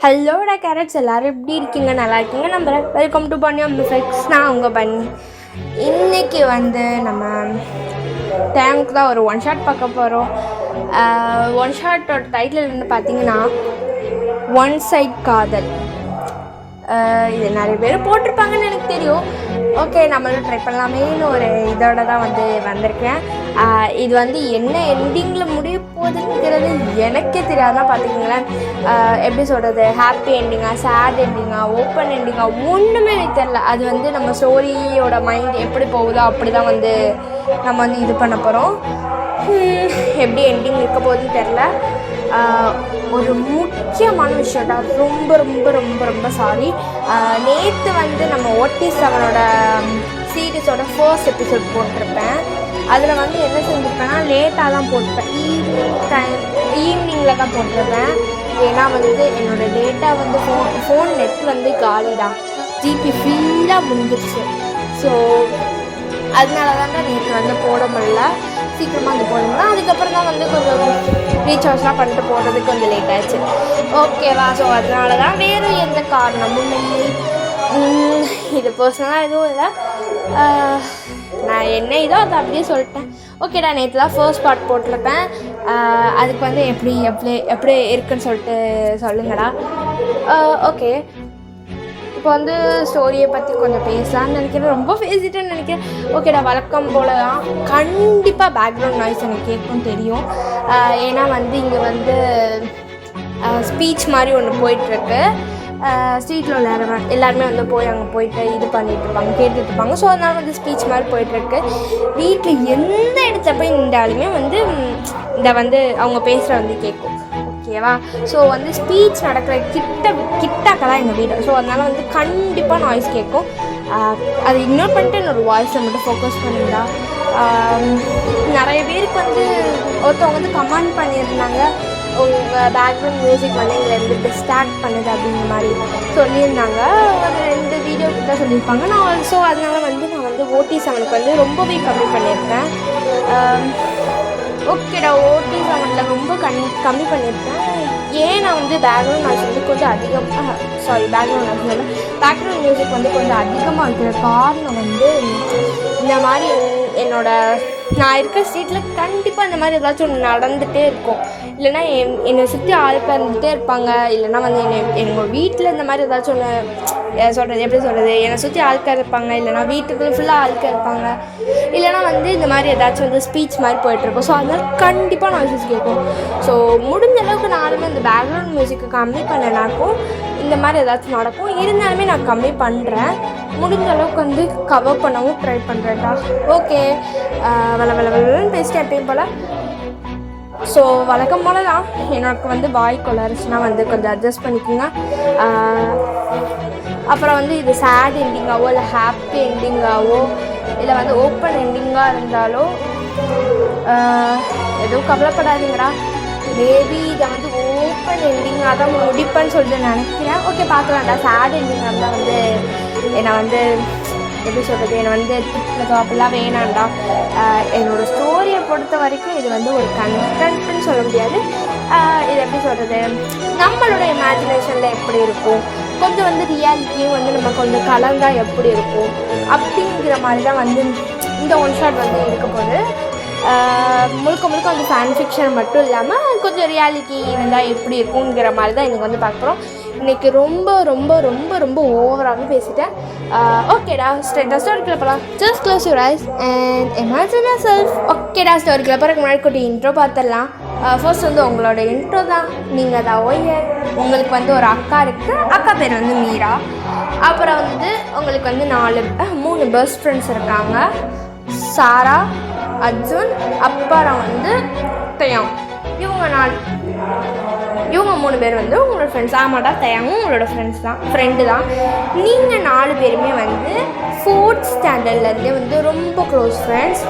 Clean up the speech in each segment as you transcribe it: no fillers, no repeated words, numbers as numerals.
ஹலோடா carrots, எல்லோரும் எப்படி இருக்கீங்க? நல்லா இருக்கீங்க நம்புகிறேன். வெல்கம் டு பண்ணி மிஃபெக்ஸ். நான் உங்கள் பண்ணி. இன்றைக்கி நம்ம டேங்க் தான் ஒரு ஒன் ஷாட் பார்க்க போகிறோம். ஒன் ஷாட்டோட டைட்டில் இருந்து பார்த்தீங்கன்னா ஒன் சைட் காதல். இது நிறைய பேர் போட்டிருப்பாங்கன்னு எனக்கு தெரியும். ஓகே, நம்மளும் ட்ரை பண்ணலாமேன்னு ஒரு இதோட தான் வந்திருக்கேன். இது என்ன எண்டிங்கில் முடிய போகுதுங்கிறது எனக்கே தெரியாதுன்னா பார்த்துக்கிங்களேன். எப்படி சொல்கிறது, ஹாப்பி எண்டிங்கா, சேட் எண்டிங்கா, ஓப்பன் எண்டிங்கா, ஒன்றுமே எனக்கு தெரில. அது நம்ம ஸ்டோரியோட மைண்ட் எப்படி போகுதோ அப்படி தான் நம்ம இது பண்ண போகிறோம். எப்படி எண்டிங் இருக்க போகுதுன்னு தெரில. ஒரு முக்கியமான விஷயம்டா, ரொம்ப ரொம்ப ரொம்ப ரொம்ப சாரி. நேற்று நம்ம OT7 சீரீஸோட ஃபர்ஸ்ட் எபிசோட் போட்டிருப்பேன். அதில் என்ன செஞ்சுருப்பேன்னா லேட்டாக தான் போட்டிருப்பேன். ஈவினிங்கில் தான் போட்டிருப்பேன். ஏன்னா என்னோடய டேட்டா ஃபோன் நெட் காலிடா, ஜிபி ஃபுல்லாக முடிஞ்சிருச்சு. ஸோ அதனால தாங்க நேற்று போட முடியல. சீக்கிரமாக போடணும்னா அதுக்கப்புறம் தான் கொஞ்சம் ரீசார்ஜ்லாம் பண்ணிட்டு போடுறதுக்கு கொஞ்சம் லேட் ஆகிடுச்சு. ஓகேவா? ஸோ அதனால தான், வேறு எந்த காரணமும் இல்லை. இது பர்சனலாக எதுவும் இல்லை. நான் என்ன இதோ அதை அப்படியே சொல்லிட்டேன். ஓகேடா, நேற்று தான் ஃபர்ஸ்ட் பார்ட் போட்டிருப்பேன். அதுக்கு எப்படி எப்படி எப்படி இருக்குன்னு சொல்லிட்டு சொல்லுங்கடா. ஓகே, இப்போ ஸ்டோரியை பற்றி கொஞ்சம் பேசலான்னு நினைக்கிறேன். ரொம்ப பேசிட்டேன்னு நினைக்கிறேன். ஓகேடா, வழக்கம் போல் தான் கண்டிப்பாக பேக்ரவுண்ட் நாய்ஸ் எனக்கு கேட்கும் தெரியும். ஏன்னா இங்கே ஸ்பீச் மாதிரி ஒன்று போயிட்டுருக்கு. ஸ்ட்ரீட்டில் உள்ள எல்லாருமே போய் அங்கே போயிட்டு இது பண்ணிகிட்ருப்பாங்க, கேட்டுட்ருப்பாங்க. ஸோ அதனால் ஸ்பீச் மாதிரி போயிட்டுருக்கு. வீட்டில் எந்த இடத்துல போய் நின்றாலுமே இந்த அவங்க பேசுகிற கேட்கும். ஓகேவா? ஸோ ஸ்பீச் நடக்கிற கிட்டாக்க தான் எங்கள் வீடு. ஸோ அதனால் கண்டிப்பாக நாய்ஸ் கேட்கும். அதை இக்னோர் பண்ணிட்டு என்னோடய வாய்ஸை மட்டும் ஃபோக்கஸ் பண்ணியிருந்தா. நிறைய பேருக்கு ஒருத்தவங்க கமெண்ட் பண்ணியிருந்தாங்க, உங்கள் பேக்ரவுண்ட் மியூசிக் எங்களை டிஸ்ட்ராக்ட் பண்ணுது அப்படிங்கிற மாதிரி சொல்லியிருந்தாங்க. ஒரு 2 வீடியோ கிட்ட சொல்லியிருப்பாங்க. நான் ஸோ அதனால் நான் OT7 ரொம்பவே கம்மி பண்ணியிருக்கேன். ஓகேடா, OT7 ரொம்ப கம்மி பண்ணியிருக்கேன். ஏன் நான் பேக்ரவுண்ட் நாய்ஸ் கொஞ்சம் அதிகமாக பேக்ரவுண்ட் மியூசிக் கொஞ்சம் அதிகமாக இருக்கிற காரணம் இந்த மாதிரி நான் இருக்கிற ஸ்ட்ரீட்டில் கண்டிப்பாக இந்த மாதிரி ஏதாச்சும் ஒன்று நடந்துகிட்டே இருக்கும். இல்லைனா என்னை சுற்றி ஆளுக்காக இருந்துகிட்டே இருப்பாங்க. இல்லைனா என்னோடய வீட்டில் இந்த மாதிரி ஏதாச்சும் ஒன்று எப்படி சொல்கிறது, என்னை சுற்றி ஆளுக்காக இருப்பாங்க. இல்லைனா வீட்டுக்குள்ளே ஃபுல்லாக ஆளுக்காக இருப்பாங்க. இல்லைனா இந்த மாதிரி ஏதாச்சும் ஸ்பீச் மாதிரி போயிட்டுருக்கும். ஸோ அதனால் கண்டிப்பாக நாய்ஸஸ் கேட்கும். ஸோ முடிஞ்ச அளவுக்கு நானுமே இந்த பேக்ரவுண்ட் மியூசிக்கு கம்மி பண்ணனாக்கும் இந்த மாதிரி ஏதாச்சும் நடக்கும். இருந்தாலுமே நான் கம்மி பண்ணுறேன். முடிஞ்ச அளவுக்கு கவர் பண்ணவும் ட்ரை பண்ணுறேன்டா. ஓகே, வளன்னு பேசிட்டு எப்பயும் போல். ஸோ வழக்கம் போல் தான் எனக்கு வாய் கொலரிச்சுனா கொஞ்சம் அட்ஜஸ்ட் பண்ணிக்கோங்க. அப்புறம் இது சேட் எண்டிங்காவோ இல்லை ஹாப்பி எண்டிங்காவோ இல்லை ஓப்பன் எண்டிங்காக இருந்தாலோ எதுவும் கவலைப்படாதீங்கடா. மேபி இதை ஓப்பன் எண்டிங்காக தான் முடிப்பேன்னு சொல்லிட்டு நினைக்கிறேன். ஓகே, பார்க்கலாம்டா. சேட் எண்டிங்காக இருந்தால் என்னை எப்படி சொல்கிறது, என்னை திட்டுறதோ அப்படிலாம் வேணாண்டா. என்னோடய ஸ்டோரியை பொறுத்த வரைக்கும் இது ஒரு கண்டென்ட்னு சொல்ல முடியாது. இது எப்படி சொல்கிறது, நம்மளோட இமேஜினேஷனில் எப்படி இருக்கும், கொஞ்சம் ரியாலிட்டியும் நம்ம கொஞ்சம் கலந்தால் எப்படி இருக்கும் அப்படிங்கிற மாதிரி தான் இந்த ஒன் ஷாட் இருக்க போது. முழுக்க முழுக்க ஃபேன் ஃபிக்ஷன் மட்டும் இல்லாமல் கொஞ்சம் ரியாலிட்டி இருந்தால் எப்படி இருக்குங்கிற மாதிரி தான் எனக்கு பார்க்குறோம். இன்றைக்கி ரொம்ப ரொம்ப ரொம்ப ரொம்ப ஓவராகவே பேசிட்டேன். ஓகேடா, ஸ்ட்ரெயிட்டாக ஸ்டோரிக்குள்ள போகலாம். Just close your eyes and imagine yourself. ஓகேடா, ஸ்டோரிக்குள்ள போகிறதுக்கு முன்னாடி கூட்டி இன்ட்ரோ பார்த்துடலாம். ஃபர்ஸ்ட் உங்களோட இன்ட்ரோ தான். நீங்கள் தான் ஓய்யர். உங்களுக்கு ஒரு அக்கா இருக்குது. அக்கா பேர் மீரா. அப்புறம் உங்களுக்கு 3 பெஸ்ட் ஃப்ரெண்ட்ஸ் இருக்காங்க. சாரா, அர்ஜுன், அப்புறம் தயாங். இவங்க 3 பேர் உங்களோட ஃப்ரெண்ட்ஸ். ஆமாடா, தயாங்கும் உங்களோட ஃப்ரெண்டு தான். நீங்கள் 4 பேருமே 4th ஸ்டாண்டர்ட்லேருந்தே ரொம்ப க்ளோஸ் ஃப்ரெண்ட்ஸ்.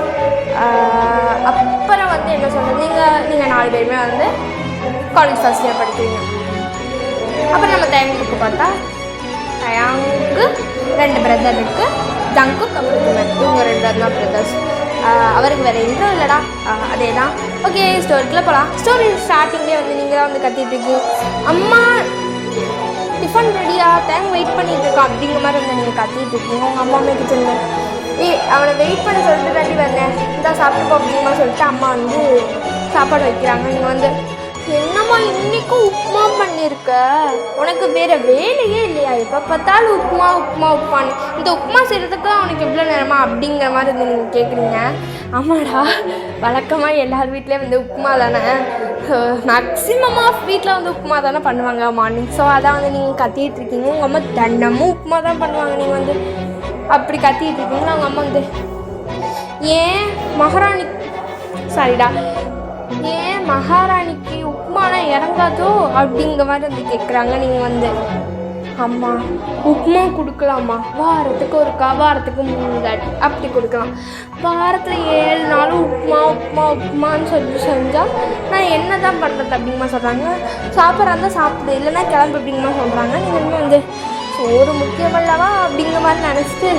அப்புறம் என்ன சொல்கிறது, நீங்கள் 4 பேருமே காலேஜ் ஃபர்ஸ்ட் இயர் படிக்கிறீங்க. அப்புறம் நம்ம தயாங்குக்கு பார்த்தா, தயாங்குக்கு 2 பிரதர் இருக்குது. ஜங்குக் அப்புறம் இவங்க 2 தான் பிரதர்ஸ். அவருக்கு வேறு இன்ட்ரோ இல்லைடா, அதே தான். ஓகே, ஸ்டோரிக்குள்ளே போகலாம். ஸ்டோரி ஸ்டார்டிங்லேயே நீங்கள் தான் கத்திட்டு இருக்கீங்க, அம்மா டிஃபன் ரெடியா தேங்க வெயிட் பண்ணிட்டு இருக்கான் அப்படிங்கிற மாதிரி வந்து நீங்கள் கத்திட்டு இருக்கீங்க. உங்கள் அம்மாவுமே கிச்சனில் அவனை வெயிட் பண்ண சொல்லிட்டு தாண்டி வந்தேன், இந்தா சாப்பிட்டுப்போ அப்படிங்கிற சொல்லிட்டு அம்மா வந்து சாப்பாடு வைக்கிறாங்க. நீங்கள் வந்து என்னம்மா இன்றைக்கும் உப்புமா பண்ணியிருக்க, உனக்கு வேறு வேலையே இல்லையா, எப்போ பார்த்தாலும் உப்புமா உப்புமா உப்புமான்னு, இந்த உப்புமா செய்கிறதுக்கு அவனுக்கு எவ்வளோ நேரமா அப்படிங்கிற மாதிரி வந்து நீங்கள் கேட்குறீங்க. ஆமாடா, வழக்கமாக எல்லார் வீட்லேயும் வந்து உப்புமா தானே, மேக்ஸிமம் ஆஃப் வீட்டில் வந்து உப்புமா தானே பண்ணுவாங்க மார்னிங். ஸோ அதான் வந்து நீங்கள் கத்திட்டு இருக்கீங்க. உங்கள் அம்மா தினமும் உப்புமா தான் பண்ணுவாங்க. நீங்கள் வந்து அப்படி கத்திட்டு இருக்கீங்களா? அவங்க அம்மா வந்து ஏன் மகாராணி ஏன் மகாராணிக்கு உப்புமாலாம் இறங்காதோ அப்படிங்கிற மாதிரி வந்து கேட்குறாங்க. நீங்கள் வந்து அம்மா உப்புமா கொடுக்கலாமா, வாரத்துக்கு ஒருக்கா, வாரத்துக்கு 3 தாட்டி அப்படி கொடுக்கலாம், வாரத்தில் 7 நாளும் உப்புமா உப்புமா உப்புமான்னு சொல்லி செஞ்சால் நான் என்ன தான் பண்ணுறது அப்படிங்கமா சொல்கிறாங்க. சாப்பிட்றா இருந்தால் சாப்பிடு, இல்லைன்னா கிளம்பு அப்படிங்கமா சொல்கிறாங்க. நீங்கள் இன்னும் வந்து சோறு முக்கியமல்லவா அப்படிங்கிற மாதிரி நினச்சிட்டு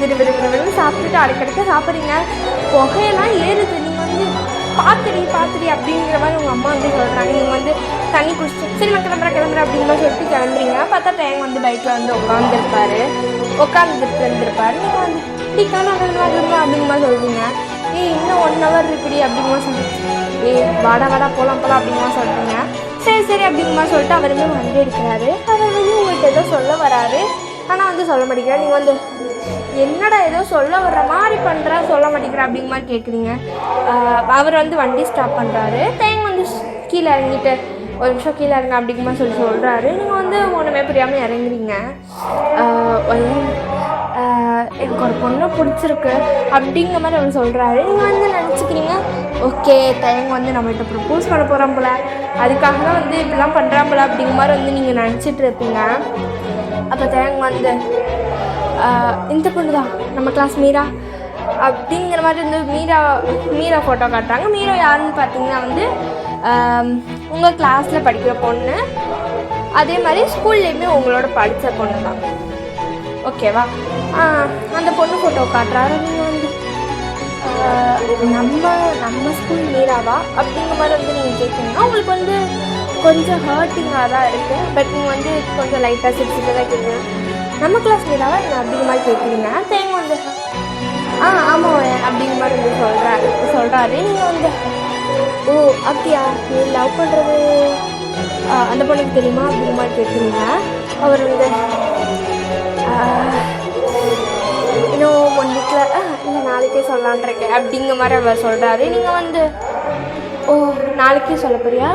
விறுவிறுவிறுன்னு சாப்பிட்டுட்டு அடைக்கடிக்க சாப்பிட்றீங்க. புகையெல்லாம் ஏறுது. நீங்கள் வந்து பாத்துடி அப்படிங்கிற மாதிரி உங்கள் அம்மா வந்து சொல்கிறாங்க. நீங்கள் வந்து தண்ணி குடிச்சிட்டு சரி நான் கிளம்புறேன் அப்படிங்கிற மாதிரி சொல்லிட்டு கிளம்புறீங்க. பார்த்தா தேங்க வந்து பைக்கில் வந்து உட்காந்துட்டு இருந்திருப்பாரு. நீங்கள் வந்து இப்படி கிளம்புறா அப்படிங்கிற மாதிரி சொல்கிறீங்க. இன்னும் 1 hour இருக்குடி அப்படிங்கிற மாதிரி சொல்லி வாடா போகலாம் அப்படிங்கிற மாதிரி சொல்கிறீங்க. சரி அப்படிங்கிற மாதிரி சொல்லிட்டு அவருமே வண்டி எடுக்கிறாரு. அவர் வந்து உங்கள்கிட்ட ஏதோ சொல்ல வராரு, ஆனால் வந்து சொல்ல மாட்டேங்கிறார். நீங்கள் வந்து என்னடா ஏதோ சொல்ல வர்ற மாதிரி பண்ணுறா, சொல்ல மாட்டேங்கிற அப்படிங்கிற மாதிரி கேட்குறீங்க. அவர் வந்து வண்டி ஸ்டாப் பண்ணுறாரு. தேங்க வந்து கீழே இறங்கிட்டு ஒரு நிமிஷம் கீழே இறங்க அப்படிங்கிற மாதிரி சொல்கிறாரு. நீங்கள் வந்து ஒன்றுமே புரியாமல் இறங்குறீங்க. எனக்கு ஒரு பொண்ணை பிடிச்சிருக்கு அப்படிங்கிற மாதிரி அவர் சொல்கிறாரு. நீங்கள் வந்து நினச்சிக்கிறீங்க ஓகே தேங்க வந்து நம்மள்கிட்ட ப்ரப்போஸ் பண்ண போகிறான் போல, அதுக்காக தான் வந்து இப்படிலாம் பண்ணுறான் போல அப்படிங்கிற மாதிரி வந்து நீங்கள் நினச்சிட்டு இருப்பீங்க. அப்போ தேங்க வந்து இந்த பொண்ணு தான் நம்ம கிளாஸ் மீரா அப்படிங்கிற மாதிரி வந்து மீரா ஃபோட்டோ காட்டுறாங்க. மீரா யாருன்னு பார்த்தீங்கன்னா வந்து உங்கள் கிளாஸில் படிக்கிற பொண்ணு, அதே மாதிரி ஸ்கூல்லேயுமே உங்களோட படித்த பொண்ணு தான், ஓகேவா? அந்த பொண்ணு ஃபோட்டோ காட்டுறாரு. நீங்கள் வந்து நம்ம ஸ்கூல் மீராவா அப்படிங்கிற மாதிரி வந்து நீங்கள் கேட்குறீங்கன்னா உங்களுக்கு வந்து கொஞ்சம் ஹர்ட்டிங்காக தான் இருக்குது. பட் நீங்கள் வந்து கொஞ்சம் லைட்டாக சிரிச்சுட்டு தான் கேட்குறீங்க. நம்ம கிளாஸ் மீராவா என்ன அப்படிங்கிற மாதிரி கேட்குறீங்க. தேங்க வந்து ஆமாம் அப்படிங்கிற மாதிரி வந்து சொல்கிறாரு. நீங்கள் வந்து ஓ அப்படியா, நீ லவ் பண்ணுறது அந்த பொண்ணுக்கு தெரியுமா அப்படிங்கிற மாதிரி கேட்குறீங்க. அவர் வந்து இன்னும் 1 வீக்கில் இல்லை நாளைக்கே சொல்லலான்ருக்கேன் அப்படிங்கிற மாதிரி அவர் சொல்கிறாரு. நீங்கள் வந்து ஓ நாளைக்கே சொல்ல போறியா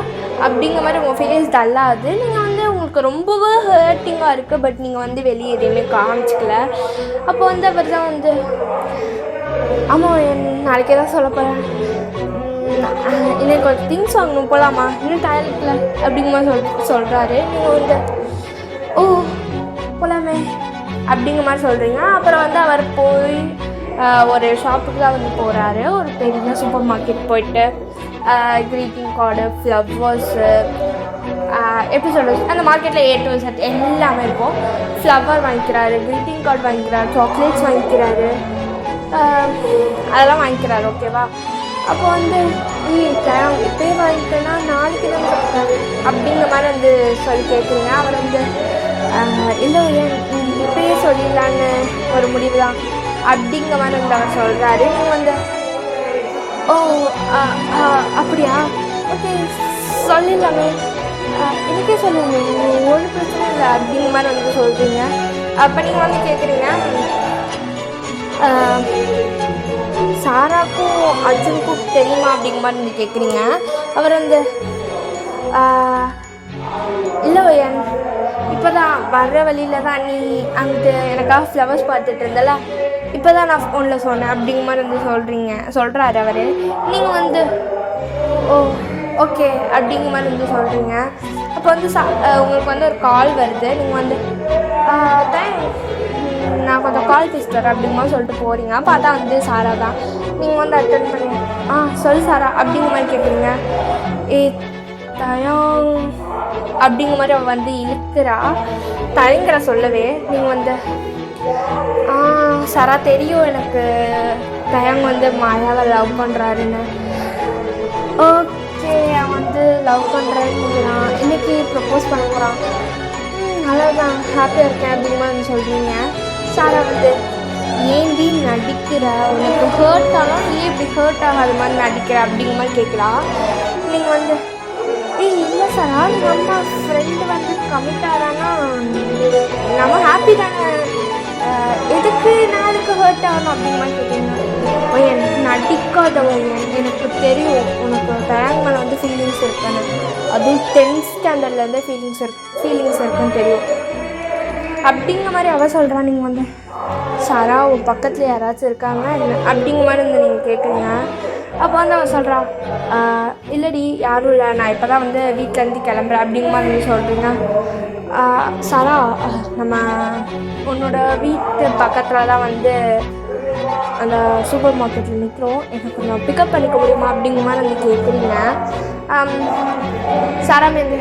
அப்படிங்கிற மாதிரி உங்கள் ஃபேஸ் டல்லாகுது. நீங்கள் வந்து உங்களுக்கு ரொம்பவே ஹர்ட்டிங்காக இருக்குது. பட் நீங்கள் வந்து வெளியே எதையுமே காமிச்சிக்கல. அப்போ வந்து அவர் தான் வந்து ஆமாம் நாளைக்கே தான் சொல்ல போகிறேன், எனக்கு ஒரு திங்ஸ் வாங்கணும் போகலாமா, இன்னும் டாய்லெட்டில் அப்படிங்கிற மாதிரி சொல்கிறாரு. நீங்கள் வந்து ஓ போகலாமே அப்படிங்கிற மாதிரி சொல்கிறீங்க. அப்புறம் வந்து அவர் போய் ஒரு ஷாப்புக்கு தான் வந்து போகிறாரு. ஒரு பெரிய சூப்பர் மார்க்கெட் போயிட்டு க்ரீட்டிங் கார்டு, ஃப்ளவர்ஸு, எப்படி சொல்கிறது, அந்த மார்க்கெட்டில் A to Z எல்லாமே இருக்கும். ஃப்ளவர் வாங்கிக்கிறாரு, க்ரீட்டிங் கார்டு வாங்கிக்கிறாரு, சாக்லேட்ஸ் வாங்கிக்கிறாரு, அதெல்லாம் வாங்கிக்கிறாரு, ஓகேவா? அப்போ வந்து இப்போயே வாங்கிட்டேன்னா நாளைக்கு தான் அப்படிங்கிற மாதிரி வந்து சொல்லி கேட்குறீங்க. அவர் வந்து இல்லை இப்பயே சொல்லிடலான்னு ஒரு முடிவு தான் அப்படிங்கிற மாதிரி வந்து அவர் சொல்கிறாரு. நீங்கள் வந்து ஓ அப்படியா, ஓகே சொல்லிடலாமே, எனக்கே சொல்லுங்க, ஒரு பிரச்சனை இல்லை அப்படிங்கிற மாதிரி வந்து சொல்கிறீங்க. அப்போ நீங்கள் வந்து கேட்குறீங்க சாராக்கும் அர்ஜுனுக்கும் தெரியுமா அப்படிங்கிற மாதிரி வந்து கேட்குறீங்க. அவர் வந்து இல்லை இப்போ தான் வர்ற வழியில் தான் நீ அங்கிட்டு எனக்காக ஃப்ளவர்ஸ் பார்த்துட்டு இருந்தல, இப்போ தான் நான் ஃபோனில் சொன்னேன் அப்படிங்கிற மாதிரி வந்து சொல்கிறாரு அவர். நீங்கள் வந்து ஓ ஓகே அப்படிங்கிற மாதிரி வந்து சொல்கிறீங்க. அப்போ வந்து உங்களுக்கு வந்து ஒரு கால் வருது. நீங்கள் வந்து நான் கொஞ்சம் கால் பேசிட்டு வரேன் அப்படிங்கிற மாதிரி சொல்லிட்டு போகிறீங்க. பார்த்தா வந்து சாரா தான். நீங்கள் வந்து அட்டென்ட் பண்ணி சொல் சாரா அப்படிங்கிற மாதிரி கேட்குறீங்க. தயம் அப்படிங்கிற மாதிரி அவள் வந்து இழுக்கிறா. தயங்கிற சொல்லவே நீங்கள் வந்து சாரா தெரியும் எனக்கு தயங் வந்து மாயாவை லவ் பண்ணுறாருன்னு. ஓகே அவன் வந்து லவ் பண்ணுறேன்னு இன்றைக்கி ப்ரப்போஸ் பண்ண போகிறான். நல்லா நான் ஹாப்பியாக இருக்கேன் அப்படிங்கமா வந்து சொல்கிறீங்க. சாரா வந்து ஏன்டி நடிக்கிற, உனக்கு ஹர்ட் ஆனாலும் ஏன் இப்படி ஹர்ட் ஆகாத மாதிரி நடிக்கிற அப்படிங்கிற மாதிரி கேட்குறா. நீங்கள் வந்து இல்லை சாரா, நம்ம ஃப்ரெண்டு வந்து கமிட் ஆகிறான்னா நம்ம ஹாப்பி தானே, எதுக்கு நான் அதுக்கு ஹர்ட் ஆகணும் அப்படிங்கிற மாதிரி கேட்டீங்கன்னா, எனக்கு நடிக்காத எனக்கு தெரியும் உனக்கு டேங் மேலே வந்து ஃபீலிங்ஸ் இருக்குன்னு, அதுவும் 10th ஸ்டாண்டர்ட்லேருந்தே ஃபீலிங்ஸ் இருக்குன்னு தெரியும் அப்படிங்கிற மாதிரி அவள் சொல்கிறா. நீங்கள் வந்து சாரா உன் பக்கத்தில் யாராச்சும் இருக்காங்க என்ன அப்படிங்கிற மாதிரி வந்து நீங்கள் கேட்குறீங்க. அப்போ வந்து அவள் சொல்கிறா, இல்லடி யாரும் இல்லை, நான் இப்போ தான் வந்து வீட்டிலேருந்து கிளம்புறேன் அப்படிங்கிற மாதிரி வந்து சொல்கிறீங்க. சாரா நம்ம உன்னோட வீட்டு பக்கத்தில் தான் வந்து அந்த சூப்பர் மார்க்கெட்டில் நிற்கிறோம், எனக்கு கொஞ்சம் பிக்கப் பண்ணிக்க முடியுமா அப்படிங்கிற மாதிரி வந்து கேட்குறீங்க. சாரா வந்து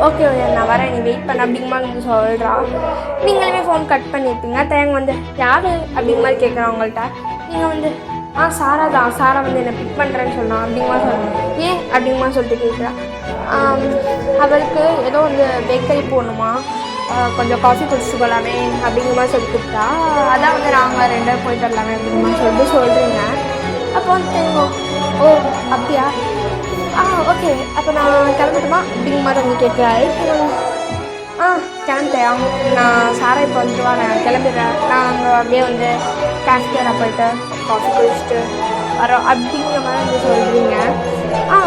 ஓகே நான் வரேன், நீ வெயிட் பண்ண அப்படிங்கிற மாதிரி வந்து சொல்கிறா. நீங்களுமே ஃபோன் கட் பண்ணியிருப்பீங்க. தேங்க வந்து யார் அப்படிங்கிற மாதிரி கேட்குறேன் அவங்கள்ட்ட. நீங்கள் வந்து சாரா தான், சாரா வந்து என்னை பிக் பண்ணுறேன்னு சொன்னான் அப்படிங்கிற மாதிரி சொல்கிறேன். ஏன் அப்படிங்கிற மாதிரி சொல்லிட்டு கேட்குறா. அவளுக்கு ஏதோ வந்து பேக்கரி போகணுமா, கொஞ்சம் காஃபி குடிச்சிட்டு போகலாமே அப்படிங்கிற மாதிரி சொல்லி கூப்பிட்டா. அதான் வந்து நாங்கள் 2 பேரும் போயிட்டு வரலாமே அப்படிங்கிற மாதிரி சொல்கிறீங்க. அப்போ வந்து தேங்கோ ஓ அப்படியா, ஓகே அப்போ நான் கிளம்பட்டுமா அப்படிங்கிற மாதிரி வந்து கேட்குறாரு. கிளம்பிட்டேன், நான் சாரா இப்போ வந்துடுவா, நான் கிளம்பிடுறேன், நான் அங்கே அப்படியே வந்து கேஃப்டேரியா போயிட்டு காஃபி குடிச்சிட்டு வரோம் அப்படிங்கிற மாதிரி வந்து சொல்கிறீங்க.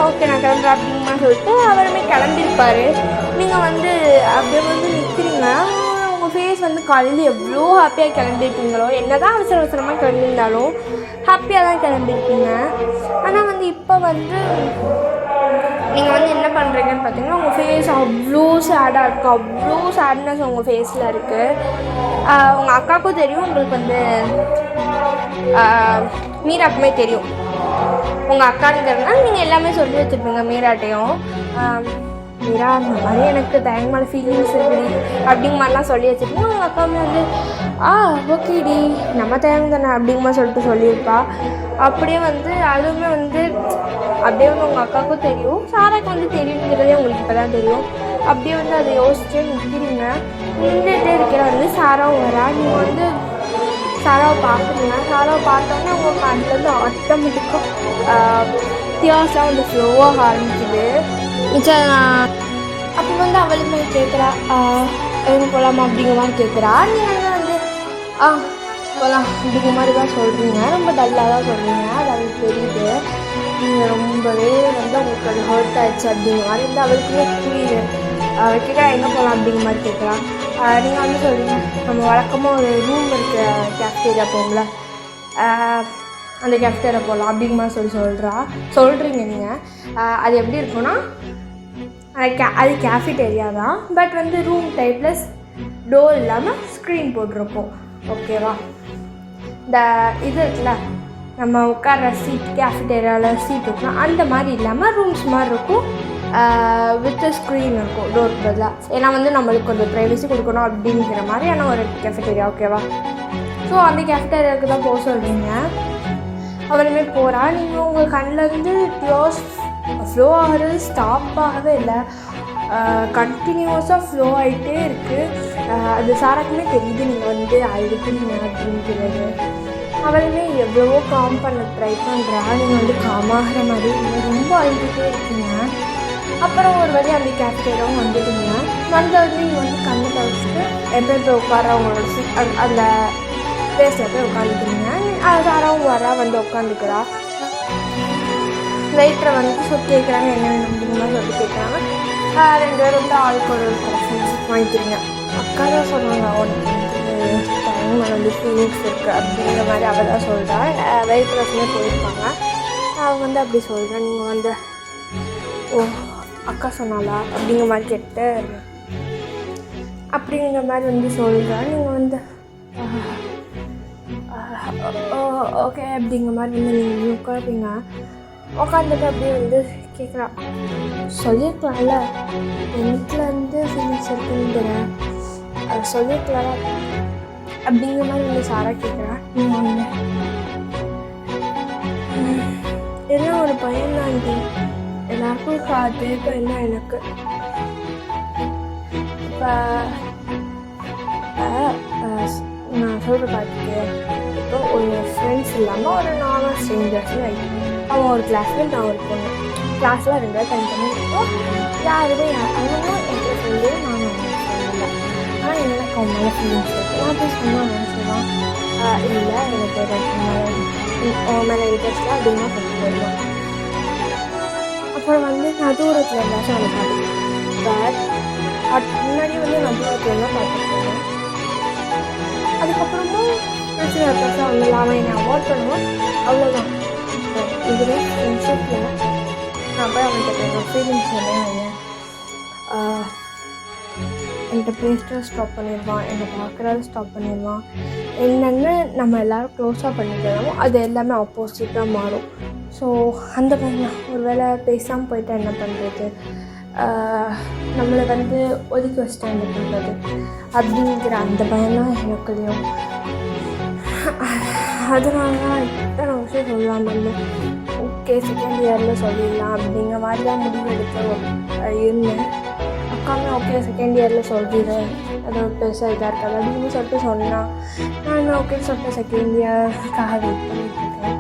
ஓகே நான் கிளம்புறேன் அப்படிங்கிற மாதிரி சொல்லிட்டு அவருமே கிளம்பியிருப்பார். நீங்கள் வந்து அப்படியே வந்து நிற்கிறீங்க. உங்கள் ஃபேஸ் வந்து காலையில் எவ்வளோ ஹாப்பியாக கிளம்பியிருப்பீங்களோ, என்ன தான் அவசரமாக கிளம்பியிருந்தாலும் ஹாப்பியாக தான் கிளம்பியிருப்பீங்க. ஆனால் வந்து இப்போ வந்து நீங்கள் வந்து என்ன பண்ணுறீங்கன்னு பார்த்தீங்கன்னா, உங்கள் ஃபேஸ் அவ்வளோ சேடாக இருக்குது, அவ்வளோ சேட்னஸ் உங்கள் ஃபேஸில் இருக்குது. உங்கள் அக்காவுக்கும் தெரியும், உங்களுக்கு வந்து மீராக்குமே தெரியும். உங்கள் அக்காங்கிறதுனால நீங்கள் எல்லாமே சொல்லி வச்சுருப்பீங்க மீராட்டையும். மீரா அந்த மாதிரி எனக்கு தயங்கமான ஃபீலிங்ஸ் இருக்குது அப்படிங்கிற மாதிரிலாம் சொல்லி வச்சுருப்பீங்க. உங்கள் அக்காவுமே வந்து ஓகேடி நம்ம தயங்க தானே அப்படிங்கிற மாதிரி சொல்லிட்டு சொல்லியிருப்பா. அப்படியே வந்து அதுவுமே வந்து அப்படியே வந்து உங்கள் அக்காவுக்கும் தெரியும், சாராக்கு வந்து தெரியுங்கிறதே உங்களுக்கு இப்போ தான் தெரியும். அப்படியே வந்து அதை யோசிச்சே நிற்கிறீங்க. நின்றுட்டே இருக்கிற வந்து சாராவும் வரா. நீங்கள் வந்து சாராவை பார்க்குறீங்க. சாராவை பார்த்தோன்னே உங்கள் கண்ணிலேருந்து ஆட்டோமேட்டிக்காக தியாஸ்லாம் வந்து ஃப்ளோவாக ஆரம்பிக்குது. அப்போ வந்து அவளுமே கேட்குறா, எங்கே போகலாமா அப்படிங்கிற மாதிரி கேட்குறா. நீங்கள் வந்து போகலாம் அப்படிங்கிற மாதிரி தான் சொல்கிறீங்க. ரொம்ப டல்லாக தான் சொல்கிறீங்க, அது அவளுக்கு தெரியுது. நீங்கள் ரொம்பவே வந்து உங்களுக்கு அது ஹர்ட் ஆகிடுச்சு அப்படிங்கிற மாதிரி வந்து அவளுக்குமே புரியுது. அவளுக்கிட்ட எங்கே போகலாம் அப்படிங்கிற மாதிரி கேட்குறா. நீங்கள் வந்து சொல்கிறீங்க, நம்ம வழக்கமாக ஒரு ரூம் இருக்க கேஃப்டேரியா போகல, அந்த கேஃப்டேரியா போகலாம் அப்படிங்கிற மாதிரி சொல்கிறீங்க. நீங்கள் அது எப்படி இருக்குன்னா, அது கேஃபிடேரியா தான், பட் வந்து ரூம் டைப்பில் டோர் இல்லாமல் ஸ்க்ரீன் போட்டிருக்கோம். ஓகேவா, இந்த இது இருக்குல்ல நம்ம உட்கார சீட், கேஃபிடேரியாவில் சீட் இருக்கும், அந்த மாதிரி இல்லாமல் ரூம்ஸ் மாதிரி இருக்கும், வித் ஸ்க்ரீன் இருக்கும் டோருக்கு பதிலாக. ஏன்னா வந்து நம்மளுக்கு கொஞ்சம் ப்ரைவசி கொடுக்கணும் அப்படிங்கிற மாதிரியான ஒரு கேஃபிடேரியா. ஓகேவா, ஸோ அந்த கேஃபிடேரியாவுக்கு தான் போக சொல்கிறீங்க. அவருமே போகிறா. நீங்கள் உங்கள் கண்ணிலேருந்து டியோஸ் ஃப்ளோ ஆகிறது ஸ்டாப் ஆகவே இல்லை, கண்டினியூஸாக ஃப்ளோ ஆகிட்டே இருக்குது. அது சாராக்குமே தெரியுது நீங்கள் வந்து அழுதுறீங்க அப்படிங்கிறது. அவளுமே எவ்வளவோ காம் பண்ண ட்ரை பண்ணுறா. நீங்கள் வந்து காமாகிற மாதிரி ரொம்ப அழுதுகிட்டே இருக்கீங்க. அப்புறம் ஒரு வழி அந்த கேஃப்டேரியாவும் வந்துடுங்க. வந்தவொடனே நீங்கள் வந்து கண்ணை தவிர்த்துட்டு எப்போ உட்கார அவங்களோட அந்த பிளேஸில் போய் உட்காந்துக்கிறீங்க. சாராவும் வரா, வந்து உட்காந்துக்கிறா. வெயிட்டரை வந்து கேட்குறாங்க என்ன வேணும் அப்படிங்கிற மாதிரி சொல்லி கேட்குறாங்க. 2 பேரும் வந்து ஆளுக்கு ஒரு காஃபி வாங்கிக்கிறீங்க. அக்கா தான் சொன்னாங்க, உனக்கு வந்து டைம் வந்து ஃபீலிங்ஸ் இருக்குது அப்படிங்கிற மாதிரி அவள் தான் சொல்கிறா. வெயிட்டரஸ்மே போயிருப்பாங்க, அவங்க வந்து அப்படி சொல்கிறேன். நீங்கள் வந்து அக்கா சொன்னாலா அப்படிங்கிற மாதிரி கேட்டு அப்படிங்கிற மாதிரி வந்து சொல்கிறேன். நீங்கள் வந்து ஓகே அப்படிங்கிற மாதிரி வந்து நீங்கள் உட்காருங்க. உட்காந்துட்டு அப்படியே வந்து கேட்குறா, சொல்லியிருக்கலாம்ல எனக்கு வந்து ஃபீலிங்ஸ் இருக்குன்னு சொல்லியிருக்கலாம்ல அப்படிங்கிற மாதிரி வந்து சாரா கேட்குறா. நீங்கள் வந்து எல்லாம் ஒரு பையன் தாண்டி எல்லாருக்கும் அதே பையன் தான் எனக்கு. இப்போ நான் சொல்கிற பார்த்துட்டு இப்போ ஒரு ஃப்ரெண்ட்ஸ் இல்லாமல் ஒரு நார்மல் ஸ்ட்ரேஞ்சர்ஸ்னு அவன் ஒரு கிளாஸில் நான் ஒரு பொண்ணு கிளாஸில் 2 பேர் தனித்தனி இருக்கோம். யாருமே அவனும் எங்கள் ஃப்ரெண்டு நானும் அவன் ஃப்ரெண்ட் இல்லை. ஆனால் எனக்கு அவன் மேலே ஃபீலிங்ஸ் இருக்குது. நான் போய் சொன்னால் நினச்சிடுவான் இல்லை எனக்கு அவன் மேலே இன்ட்ரெஸ்ட்டாக அப்படின்னா சொல்லிட்டு போயிடுவான். அப்புறம் நான் தூரத்தில் இருந்தாச்சும் அவனை பார்த்துருக்கேன். பட் முன்னாடி நான் தூரத்தில் தான் பார்த்துட்டு போவேன். அதுக்கப்புறமும் பிரச்சனை பெருசாக ஒன்றும் இல்லாமல் என்னை அவாய்ட் பண்ணுவோம், அவ்வளோதான். இதுவே ஃப்ரெண்ட்ஷிப்பில் நான் போய் அவன்கிட்ட ஃபீலிங்ஸ் சொன்னேன். என்கிட்ட பேசுகிறத ஸ்டாப் பண்ணிடுவான், என்னை பார்க்குறத ஸ்டாப் பண்ணிடுவான். என்னென்னு நம்ம எல்லோரும் க்ளோஸாக பண்ணிக்கிறோமோ அது எல்லாமே ஆப்போசிட்டாக மாறும். ஸோ அந்த பையன் ஒரு வேளை பேசாமல் போயிட்டா என்ன பண்ணுறது, நம்மளை ஒதுக்கி வச்சுட்டா என்ன பண்ணுறது அப்படிங்கிற அந்த பயம்தான் எனக்குள்ளேயும். அதனால தான் இத்தனை விஷயம் சொல்லாமல் ஓகே செகண்ட் இயரில் சொல்லிடலாம் அப்படிங்கிற மாதிரி தான் முடிவு எடுத்து இருந்தேன். அக்காமே ஓகே செகண்ட் இயரில் சொல்லிடுறேன், அது பெருசாக இதாக இருக்காது அப்படின்னு சொல்லிட்டு சொன்னான். நான் ஓகேன்னு சொல்லிட்டு செகண்ட் இயருக்காக வெயிட் பண்ணிட்டுருக்கேன்.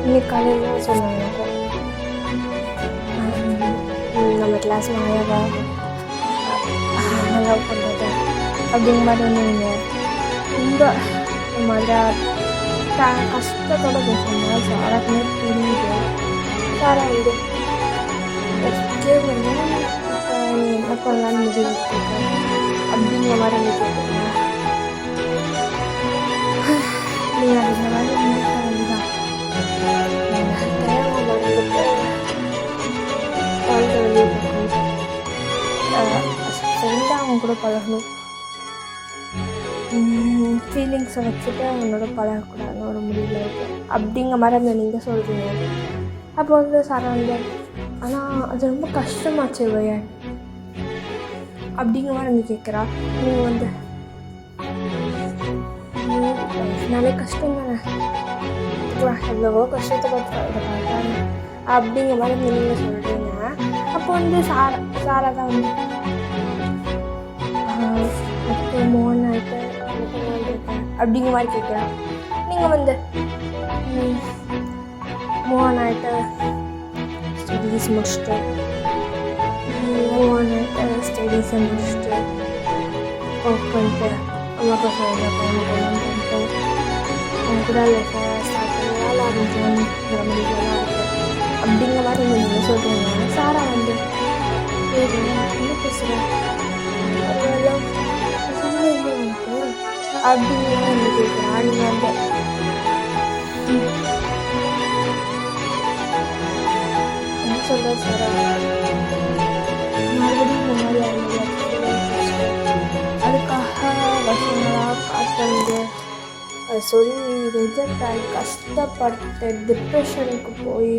இன்னைக்கு காலையில் சொன்னாங்க நம்ம கிளாஸ் மாயாவா லவ் பண்ணுறது அப்படிங்கிற மாதிரி நீங்கள் ரொம்ப மாதிரி கஷ்டத்தோடு பேசுகிறீங்க. சாராக்குமே புரியுது. சாரா இது ஓகே பண்ணி இப்போ நீ என்ன பண்ணலான்னு முடிவு எடுத்துருக்க அப்படிங்கிற மாதிரி வந்து கேட்குறீங்க. நீங்கள் அப்படிங்கிற மாதிரி முடிக்க வேண்டியதான். தேவை வந்துட்டு வாழ்க்கை வெளியே போகணும், ஃப்ரெண்டாக அவங்க கூட பழகணும், ஃபீலிங்ஸை வச்சுட்டு அவனோட பழகக்கூடாதுன்னு ஒரு முடிவில் இருக்குது அப்படிங்கிற மாதிரி நீங்கள் சொல்கிறீங்க. அப்போ சாரா ஆனால் அது ரொம்ப கஷ்டமாச்சு வையா அப்படிங்கிற மாதிரி நீங்கள் கேட்குறா. நீங்கள் லைஃப்னாலே கஷ்டம் தானே, எவ்வளவோ கஷ்டத்தை பார்த்தாங்க அப்படிங்கிற மாதிரி நீங்கள் சொல்கிறீங்க. அப்போ சாரா தான் மோகன் ஆகிட்டு அப்படிங்கிற மாதிரி கேட்குறான். நீங்கள் மோகன் ஆகிட்டு ஸ்டடீஸ் முடிச்சுட்டு ஸ்டடீஸை முடிச்சுட்டு ஒர்க் பண்ணிட்டு அம்மா பசங்க பண்ணிட்டு அவங்க கூட லைஃப்பை ஸ்டார்ட் பண்ணி வேலை ஆரம்பிக்கலாம்ங்கிற முடிவுலாம் இருக்குது அப்படிங்கிற மாதிரி நீங்கள் சொல்கிறீங்க. சாரா என்ன பேசுகிறேன் அப்படிங்கிற மாதிரி கேட்குறேன். நீங்கள் என்ன சொல்கிற சாரா மறுபடியும் இந்த மாதிரி அதுக்காக வருஷங்களாக காத்து சொல்லி ரிஜெக்ட் ஆகி கஷ்டப்பட்டு டிப்ரெஷனுக்கு போய்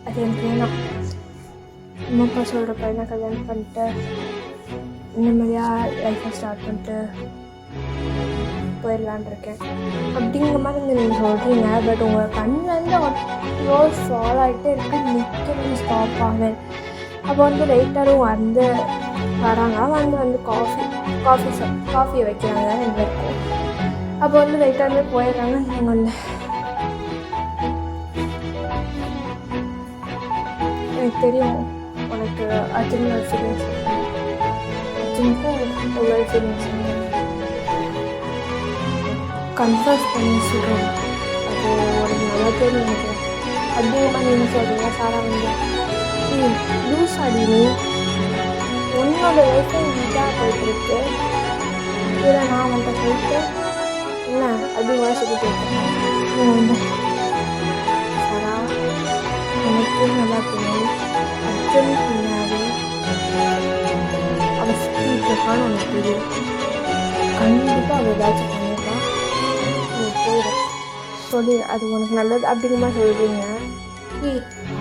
அது எனக்கு வேணாம். அம்மா அப்பா சொல்கிற பையனை கல்யாணம் பண்ணிட்டு நிம்மதியாக லைஃப்பை ஸ்டார்ட் பண்ணிட்டு போயிடலான் இருக்கேன் அப்படிங்கிற மாதிரி நீங்கள் சொல்கிறீங்க. பட் உங்கள் கண்ணிலேருந்து க்ளோஸ் ஃபாலோ ஆகிட்டே இருக்குது, நிற்கணும் ஸ்டாப் ஆகுது. அப்போ வெயிட்டரும் வராங்க, காஃபி வைக்கிறாங்க 2 பேருக்கும். அப்போ வெயிட்டருமே போயிடுறாங்க. நீங்கள் எனக்கு தெரியும் உனக்கு அர்ஜுன் ஒரு ஃபீலிங்ஸ் அர்ஜுனுக்கும் ஒரு ஃபீலிங்ஸ் கன்ஃபர்ஸ் பண்ணி சொல்கிறோம். அது உனக்கு நல்லா தெரியும் எனக்கு அப்படிங்கிற மாதிரி நீங்கள் சொல்கிறீங்க. சாரா லூஸ் ஆடி நீ உன்னோட லைஃப்பை இதாக போயிட்டுருக்கு, இதில் நான் போயிட்டு என்ன அப்படிங்கிற சொல்லி கேட்குறேன். சாரா எனக்கு நல்லா தெரியும் அர்ஜுன் பின்னாடி அவள் சுற்றிட்டு இருக்கான்னு எனக்கு தெரியும். கண்டிப்பாக அவள் ஏதாச்சும் பண்ணியிருக்கான், நீ போயிடும் சொல்லி அது உனக்கு நல்லது அப்படிங்கிற மாதிரி சொல்கிறீங்க.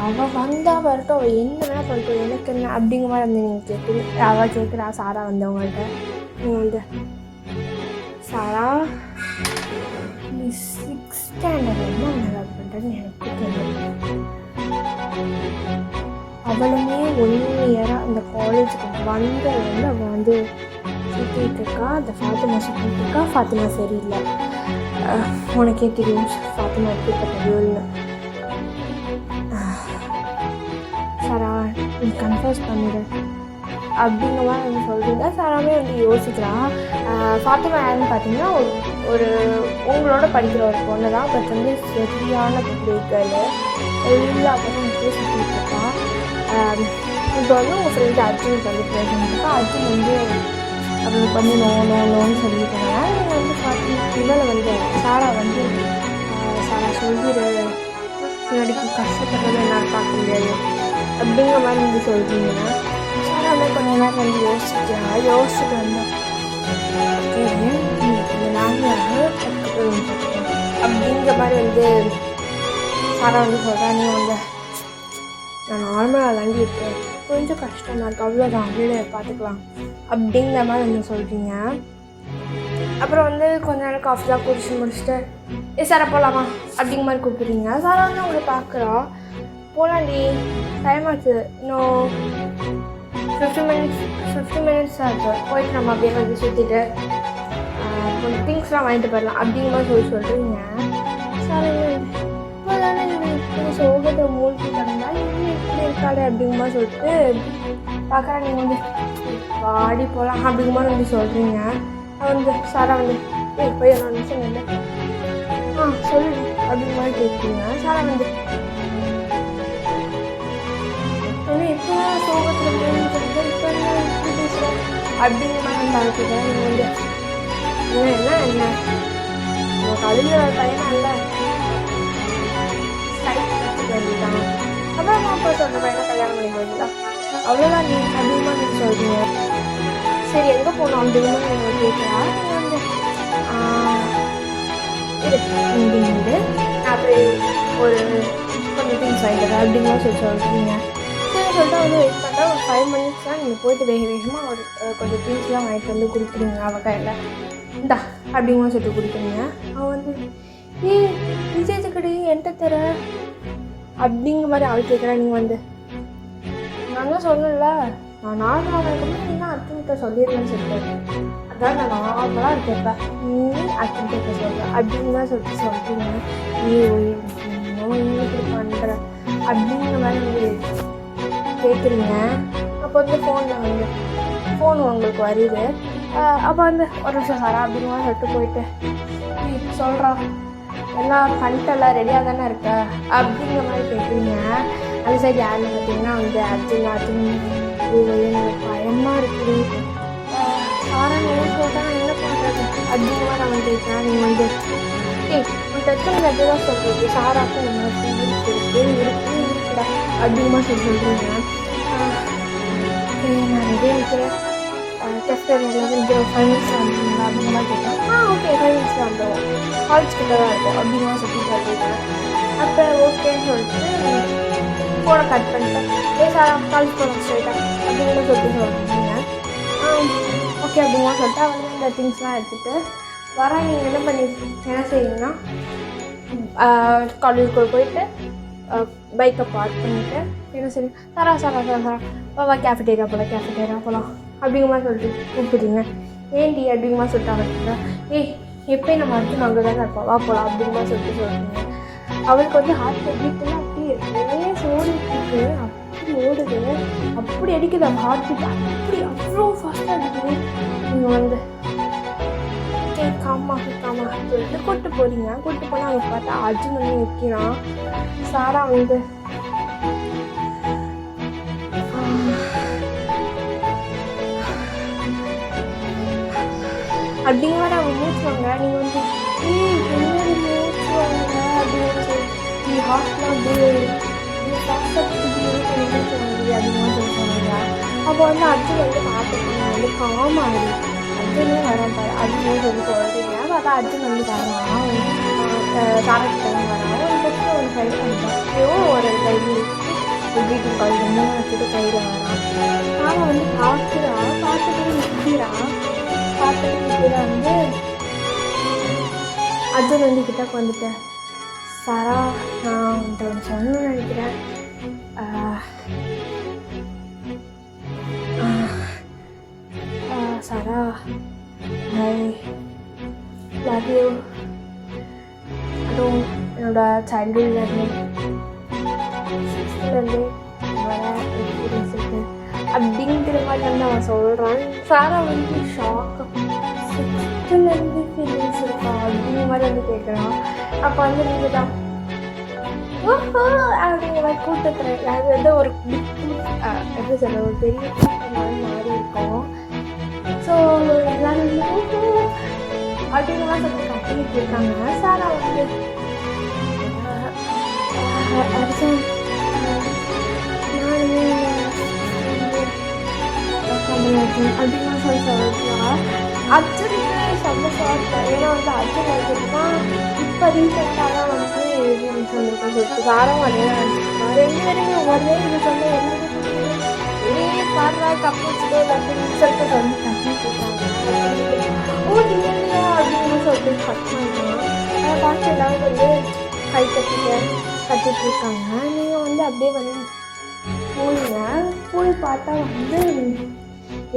அவள் வந்தால் வரட்டும், அவள் என்ன வேணால் பண்ணிட்டோம், எனக்கு என்ன அப்படிங்கிற மாதிரி நீங்கள் கேட்குறீங்க. அவள் கேட்குறா சாரா வந்தவங்கள்ட்ட. நீங்கள் சாரா நீ 6th ஸ்டாண்டர்ட் என்ன நல்லா பண்ணுறேன்னு எனக்கு தெரியும். அவளுமே 1 இயராக இந்த காலேஜுக்கு வந்ததுலேருந்து அவள் வந்து சுற்றிட்டு இருக்கா. அந்த ஃபாத்திமா சுற்றிட்டு இருக்கா. ஃபாத்திமா சரியில்லை. உனக்கே தெரியும் ஃபாத்திமா எப்படிப்பட்ட கேர்ள்னு. சாரா நீ கன்ஃபர்ஸ் பண்ணிடு அப்படிங்கிற மாதிரி வந்து சொல்கிறீங்க. சாராமே வந்து யோசிக்கிறா. ஃபாத்திமா யாருன்னு பார்த்தீங்கன்னா ஒரு உங்களோட படிக்கிற ஒரு பொண்ணு தான். பட் வந்து சரியான கேர்ள். எல்லா பசங்களுக்கும் சுற்றிட்டு இருக்கா. இப்போ வந்து உங்கள் ஃப்ரெண்டு அர்ஜுன் சொல்லி பேசியிருக்கா. அர்ஜுன் வந்து அவளுக்கு வந்து நோன்னு சொல்லியிருக்காங்க. நீங்கள் வந்து பார்த்தீங்கன்னா வந்து சாரா வந்து சாரா சொல்லிடு, முன்னாடிக்கு கஷ்டப்படுறது என்னால் பார்க்க முடியாது அப்படிங்கிற மாதிரி வந்து சொல்கிறீங்க. சாராமே கொஞ்ச நேரம் வந்து யோசிச்சுட்டு வந்தேன் நாங்கள் அப்படிங்கிற மாதிரி வந்து சாரா வந்து சொல்கிறா. நீ வந்து நான் நார்மலாக தாண்டி இருக்கேன், கொஞ்சம் கஷ்டமாக இருக்குது, அவ்வளோதான், வீடு பார்த்துக்கலாம் அப்படிங்கிற மாதிரி வந்து சொல்கிறீங்க. அப்புறம் வந்து கொஞ்ச நேரம் காஃபிலாம் குடிச்சு முடிச்சுட்டு சாரா போகலாமா அப்படிங்கிற மாதிரி கூப்பிடுறீங்க. சாரா வந்து அவங்களை பார்க்குறா. போகலாண்டி, டைம் ஆச்சு, இன்னும் 50 மினிட்ஸ் ஆச்சு, போயிட்டு நம்ம அப்படியே வந்து சுற்றிட்டு கொஞ்சம் திங்ஸ்லாம் வாங்கிட்டு போயிடலாம் அப்படிங்கிற மாதிரி சொல்கிறீங்க. சாரா இப்போ தானே இப்படி சோகத்தை மூழ்கி கிடந்தா இன்னும் இப்படி இருக்காளே அப்படிங்கிற மாதிரி சொல்லிட்டு பார்க்குறா. நீங்கள் வந்து வாடி போகலாம் அப்படிங்கிற மாதிரி வந்து சொல்கிறீங்க. வந்து சாரா வந்து போய் நான் நிமிஷம் இல்லை சொல்லு அப்படிங்கிற மாதிரி கேட்குறீங்க. சாரா வந்து இப்போ சோகத்தில் இப்போ இப்படி பேசுகிறேன் அப்படிங்கிற மாதிரி வந்து அழைச்சிட்டேன். நீங்கள் வந்து என்ன உங்கள் கல்வியோட பையனா இல்லை வேண்டிதான், அப்புறம் அப்பா சொல்கிற பையனை கல்யாணம் பண்ணி வேண்டிதான், அவ்வளோதான் நீ அதிகமாக நீங்கள் சொல்கிறீங்க. சரி எங்கே போகணும் அப்படிங்கிற நீங்கள் கேட்குறா. நீங்கள் வந்து அப்படி ஒரு கொஞ்சம் திங்ஸ் வாங்கிக்கிறேன் அப்படிங்கிற சொல்கிறீங்க. சரி சொல்லிட்டு வந்து வெயிட் பண்ணுறா. ஒரு 5 மினிட்ஸ் தான் நீங்கள் போய்ட்டு வேகமாக ஒரு கொஞ்சம் திங்ஸ்லாம் வாங்கிட்டு வந்து கொடுக்குறீங்க. அவள் கையில் இந்தா அப்படிங்கிற சொல்லிட்டு கொடுக்குறீங்க. அவள் வந்து விஜயத்துக்கடி என்கிட்ட தர அப்படிங்கிற மாதிரி அவள் கேட்குறா. நீங்கள் வந்து நான் தான் சொல்லல, நான் நார்மலாக இருக்கணும், நீ தான் அர்த்தங்கிட்ட சொல்லிடுறேன்னு சொல்லிட்டு, அதான் நான் நார்மலாக இருக்கேன்ப்பா, நீ அர்த்தங்கிட்ட சொல்கிறேன் அப்படின்னு தான் சொல்கிறீங்க. நீ இப்படி பண்ணுற அப்படிங்கிற மாதிரி வந்து கேட்குறீங்க. அப்போ வந்து ஃபோனில் வந்து ஃபோன் உங்களுக்கு வருது. அப்போ வந்து ஒரு நிமிஷம் சாரா அப்படிங்கிற மாதிரி சொல்லிட்டு போயிட்டு சொல்கிறா. எல்லாம் கண்டெல்லாம் ரெடியாக தானே இருக்கா அப்படிங்கிற மாதிரி கேட்குறீங்க. அந்த சைடு யாருன்னு பார்த்தீங்கன்னா வந்து அர்ஜுன் எனக்கு பயமாக இருக்குது. சாரா என்ன சொல்கிறேன், என்ன பண்ணுறது அப்படிங்கிற மாதிரி அவன் கேட்குறேன். நீங்கள் வந்து உன் எத்தனை ரெடி தான் சொல்கிறது, சாராக்கும் இருக்குடா அப்படிங்கிற மாதிரி சொல்கிறீங்க. நான் ரெடியாக இருக்கிறேன், கேஃப்டேரியாவில் வந்து 5 மினிட்ஸ் வந்துருந்தா அப்படிங்கிற மாதிரி கேட்குறேன். ஓகே 5 மினிட்ஸ் வந்துடும், காலேஜ் கிட்ட தான் இருக்கும் அப்படிங்கிற சொல்லிட்டு கேட்குறேன். அப்போ ஓகேன்னு சொல்லிட்டு ஃபோனை கட் பண்ணிட்டேன். சாரா காலேஜ் போகலாம் ஸ்ட்ரைட்டாக அப்படிங்கிற சொல்லிட்டு ஓகே அப்படிங்கிற சொல்லிட்டு வந்து இந்த திங்ஸ்லாம் எடுத்துகிட்டு வர. நீங்கள் என்ன செய்வீங்கன்னா காலேஜுக்குள்ளே போயிட்டு பைக்கை பார்க் பண்ணிவிட்டு என்ன செய்வீங்க, சாரா வா கேஃபிட்டேரியா போகலாம் அப்படிங்கிற மாதிரி சொல்லிட்டு கூப்பிடுறீங்க. ஏன்டி அப்படிங்கிற மாதிரி சொல்லிட்டு அவர்கிட்ட எப்போயும் நம்ம அர்ஜுன் அங்கே தானே இருப்போம், வா போகலாம் அப்படிங்கிற மாதிரி சொல்கிறீங்க. அவளுக்கு வந்து ஹார்ட் பீட்லாம் அப்படியே ஓடிட்டு அப்படி ஓடுது, அப்படி அடிக்குது அந்த ஹார்ட் பீட், அப்படி அவ்வளோ ஃபாஸ்ட்டாக அடிக்குது. நீங்கள் வந்து காமா சொல்லிட்டு கூப்பிட்டு போகிறீங்க. கூப்பிட்டு போனால் அவங்க பார்த்தா அர்ஜுன் வந்து வைக்கிறான். சாரா வந்து அப்படிங்கிற அவங்க மூச்சுவாங்க. நீங்கள் வந்து என்னடி மூச்சுவாங்க அப்படின்னு சொல்லி நீ ஹாஸ்டலாக அப்படியே ஃபாஸ்ட்டாக மூச்சுவாங்க அப்படிங்கிற சொல்லி சொன்னாங்க. அப்போ வந்து அர்ஜுன் வந்து பார்த்துக்கோங்க வந்து காமாடி அர்ஜுனே வரான் பாரு அப்படின்னு சொல்லி சொல்கிறீங்க. பார்த்தா அர்ஜுன் வந்து வரான், சாரக்கிட்ட வரான். ஒரு சைடு வந்துட்டான், ஒரு கையில் வீட்டுக்கு காலேஜ் 3 வச்சுட்டு கையில் வரான். சாரா வந்து பார்த்துட்டு நிற்கிறான். பார்த்துட்டு வந்து அர்ஜுன் வந்து கிட்டக்கு வந்துட்டேன். சாரா நான் உன்ட்ட ஒன்று சொல்லணும்னு நினைக்கிறேன். I love you. அதுவும் என்னோட சைல்ட்ஹுட்லேருந்து சிக்ஸ்த்துலேருந்து வர எக்ஸ்பீரியன்ஸ் இருக்குது அப்படிங்கிற மாதிரி வந்து அவன் சொல்கிறான். சாரா வந்து ஷாக்காக சிக்ஸ்த்துலேருந்து ஃபீலிங்ஸ் இருக்கா அப்படிங்கிற மாதிரி வந்து கேட்குறான். அப்போ வந்து நீங்கள் தான் அப்படிங்கிற மாதிரி கூட்டத்தில் அது வந்து ஒரு எப்படி சொல்ல ஒரு பெரிய கூட்டம் மாறி இருக்கும். ஸோ எல்லோரும் வந்து அப்படிங்கிற மாதிரி சொல்லி கட்டிக்கிட்டு இருக்காங்க. சாரா வந்து அர்ஜுன் அப்படின்னா சொல்லி சொல்லுவான். அர்ஜுனுக்கு சந்தோஷம். ஏன்னா வந்து அர்ஜுன் வந்துட்டுனா இப்போ ரீசெண்டாக தான் வந்து சொல்லியிருக்கேன் சொல்லிட்டு சாரம் அதே தான் நினச்சிருக்கான். 2 பேருமே ஒரே இது சொல்லி ஒரே பாடுறா கப்பல்ஸ்க்கு அப்படின்னு சொல்லிட்டு வந்து கட்டிட்டு இருக்காங்க. ஓ இல்லையா அப்படின்னு சொல்லிட்டு கட் பண்ணுறான். அதை பார்த்து எல்லாரும் வந்து கை கட்டிட்டு இருக்காங்க. நீங்கள் வந்து அப்படியே வந்து போய் பார்த்தா வந்து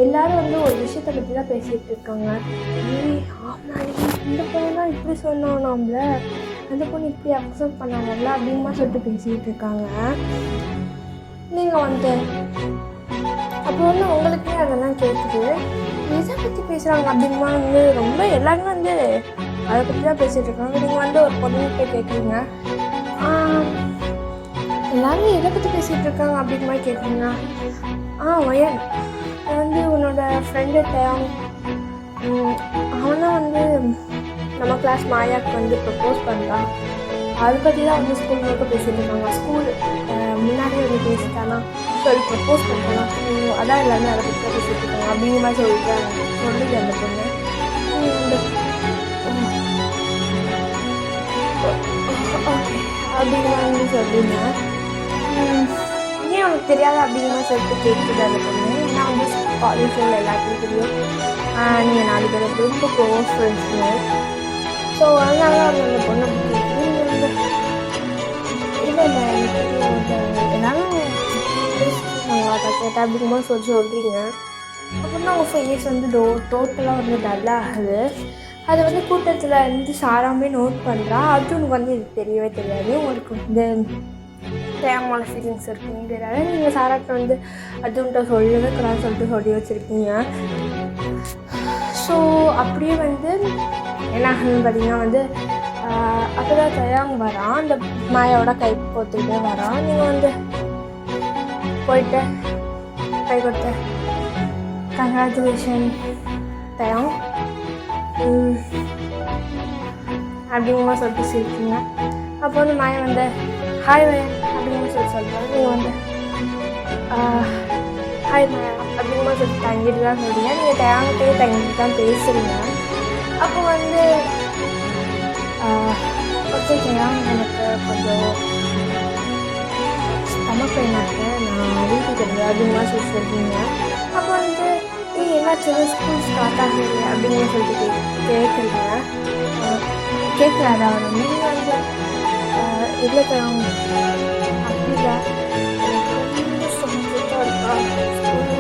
எல்லோரும் வந்து ஒரு விஷயத்தை பற்றி தான் பேசிகிட்டு இருக்காங்க. ஆமாடி இந்த பொண்ணு தான் இப்படி சொன்னோம் நம்மள, அந்த பொண்ணு இப்படி அக்செப்ட் பண்ணாங்கல்ல அப்படிமா சொல்லிட்டு பேசிகிட்டு இருக்காங்க. நீங்கள் வந்து அப்போ வந்து உங்களுக்கே அதெல்லாம் கேட்குது எதை பற்றி பேசுகிறாங்க அப்படிமா வந்து ரொம்ப எல்லாருமே வந்து அதை பற்றி தான் பேசிகிட்டு இருக்காங்க. நீங்கள் வந்து ஒரு பொண்ணுகிட்ட கேட்குறீங்க எல்லோரும் எதை பற்றி பேசிகிட்டு இருக்காங்க அப்படிங்கிற மாதிரி கேட்குறீங்க. வயன் வந்து உன்னோட ஃப்ரெண்டு தேவன் அவனா வந்து நம்ம கிளாஸ் மாயாவுக்கு வந்து ப்ரப்போஸ் பண்ணுறான். அதை பற்றி தான் வந்து ஸ்கூல் மட்டும் பேசிகிட்டு இருக்காங்க. ஸ்கூல் முன்னாடியே வந்து பேசிட்டானா சொல்லி ப்ரப்போஸ் பண்ணிட்டானா அதான் எல்லாருமே அதை பற்றி தான் பேசிகிட்டு இருக்காங்க அப்படிங்கிற மாதிரி சொல்லுது அந்த பொண்ணு. ஓகே அப்படிங்கிற மாதிரி சொல்லுங்க. ஏன் உனக்கு தெரியாது அப்படிங்கிற மாதிரி சொல்லிட்டு கேட்குது அந்த பொண்ணு. ஏன்னா வந்து காலேஜில் எல்லாத்துக்கும் தெரியும் நீங்கள் 4 பேர் ரொம்ப க்ளோஸ் ஃப்ரெண்ட்ஸுங்க. ஸோ அதனால அவங்க அந்த பொண்ணை கேட்குது. இல்லை என்னாலும் அதை கேட்டால் அப்படிங்கும்போது சொல்கிறீங்க. அப்புறம் உங்கள் ஃபேஸ் வந்து டோட்டலாக வந்து டல்லாகுது. அதை வந்து கூட்டத்தில் இருந்து சாராமே நோட் பண்ணுறா. அர்ஜுனுக்கு வந்து இது தெரியவே தெரியாது. உங்களுக்கு வந்து தேவையான ஃபீலிங்ஸ் இருக்குங்கிறாரு. நீங்கள் சாராட்ட வந்து அர்ஜுன்கிட்ட சொல்லவே கூடாதுன்னு சொல்லிட்டு சொல்லி வச்சுருக்கீங்க. ஸோ அப்படியே வந்து என்ன ஆகுதுன்னு பார்த்தீங்கன்னா வந்து அப்போ தான் தயாங்க வரான். அந்த மாயாவோட கை கோத்துக்கிட்டே வரான். நீங்கள் வந்து போயிட்டு கை கொடுத்த கங்க்ராச்சுலேஷன் தயாங் அப்படிங்கிற சொல்லிட்டு சிரிக்கீங்க. அப்போ வந்து மாயா வந்து ஹாய் வயன் அப்படிங்கிற சொல்கிறேன். நீங்கள் வந்து ஹாய் மாயா அப்படிங்கிற சொல்லிட்டு தங்கிட்டு தான் சொல்கிறீங்க. நீங்கள் தயாங்கிட்டே தங்கிட்டு தான் பேசுகிறீங்க. அப்போ வந்து ஓகே தயாங் எனக்கு கொஞ்சம் ஸ்டமக் பெயின் இருக்குது, நான் வீட்டுக்கு இருந்தேன் அப்படிங்கிற சொல்கிறீங்க. அப்போ வந்து என்னாச்சு ஸ்கூல் ஸ்டார்ட் ஆகலை அப்படிங்கிற சொல்லிட்டு கேட்குறீங்க. கேட்குறாரு அவர். நீங்கள் வந்து இல்லை தயாங் அப்படி இல்லை ரொம்ப ஸ்டொமக்கேட்டாக இருக்கா, ஸ்கூல்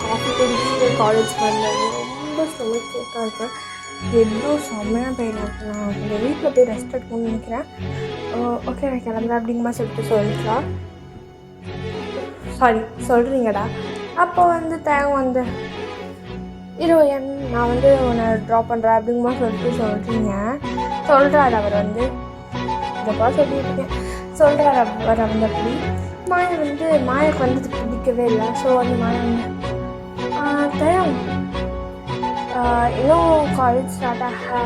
காஃபி குடிச்சு காலேஜ் வந்தது ரொம்ப ஸ்டொமக்கேட்டாக இருக்கேன், எவ்வளோ செம்மையாக பெயின் இருக்கு, நான் உங்கள் வீட்டில் போய் ரெஸ்ட் எடுக்கணும்னு நினைக்கிறேன். ஓகே நான் கிளம்புறேன் அப்படிங்கிற சொல்லிட்டு சொல்கிறீங்கடா. அப்போ வந்து தேவை வந்து ஹீரோயின் நான் வந்து உன்னை ட்ராப் பண்ணுறேன் அப்படிங்கிற சொல்கிறீங்க. சொல்கிறாரு அவர் வந்து இதப்பா சொல்லியிருக்கேன். சொல்கிறாரு அவர் வந்து அப்படி. மாயாவுக்கு வந்து பிடிக்கவே இல்லை. ஸோ வந்து மாயா வந்து தயம் இன்னும் காலேஜ் ஸ்டார்ட் ஆக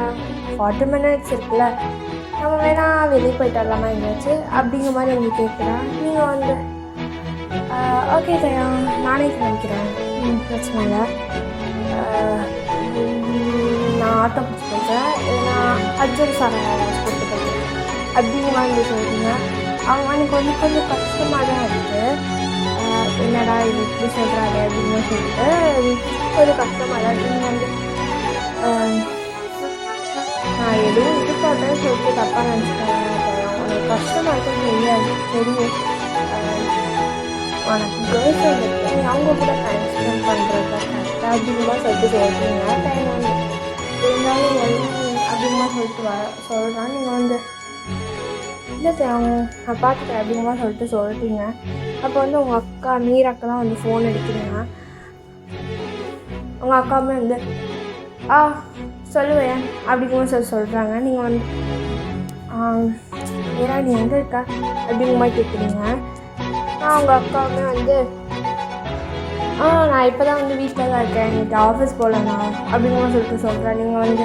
40 minutes இருக்குல்ல, நம்ம வேணால் வெளியே போயிட்டு வரலாமா எங்கேயாச்சு அப்படிங்கிற மாதிரி வந்து கேட்குறேன். நீங்கள் வந்து ஓகே தயம் நானே நினைக்கிறேன், பிரச்சனை இல்லை, நான் ஆட்டோ பிடிச்சி போயிட்டேன், இல்லைனா அர்ஜுன் சாரை போட்டு போயிட்டேன் அப்படிங்கிற மாதிரி சொல்கிறீங்க. அவங்க எனக்கு வந்து கொஞ்சம் கஷ்டமாக தான் இருக்குது. என்னடா இது இப்படி சொல்கிறாரு அப்படின்னு சொல்லிட்டு கொஞ்சம் கஷ்டமாக தான். நீங்கள் வந்து நான் எதுவும் இது பண்ணுறேன்னு சொல்லிட்டு தப்பாக நினச்சிக்கிறேன். உனக்கு கஷ்டமாக இருக்குன்னு தெரியும். உனக்கு கேர்ள் ஃப்ரெண்ட் இருக்கு, நீ அவங்க கூட டைம் ஸ்பெண்ட் பண்ணுறது தான் கரெக்டாக அதிகமாக சொல்லிட்டு சொல்கிறீங்க. டைம் வந்து இருந்தாலும் அதிகமாக சொல்லிட்டு சொல்கிறான். நீங்கள் வந்து இல்லை சார் நான் பார்த்துட்டேன் அதிகமாக சொல்லிட்டு சொல்கிறீங்க. அப்போ வந்து உங்கள் அக்கா மீராக்கு தான் வந்து ஃபோன் எடுக்கிறீங்க. உங்கள் அக்காவுமே வந்து சொல்லுவேன் அப்படிங்கிற சொல்கிறாங்க. நீங்கள் வந்து மீரா நீ எங்கே இருக்கா அப்படிங்கிற மாதிரி கேட்குறீங்க. உங்கள் அக்காவுமே வந்து நான் இப்போ தான் வந்து வீட்டில் தான் இருக்கேன், இன்னைக்கு ஆஃபீஸ் போகலண்ணா அப்படிங்கிற சொல்லிட்டு சொல்கிறேன். நீங்கள் வந்து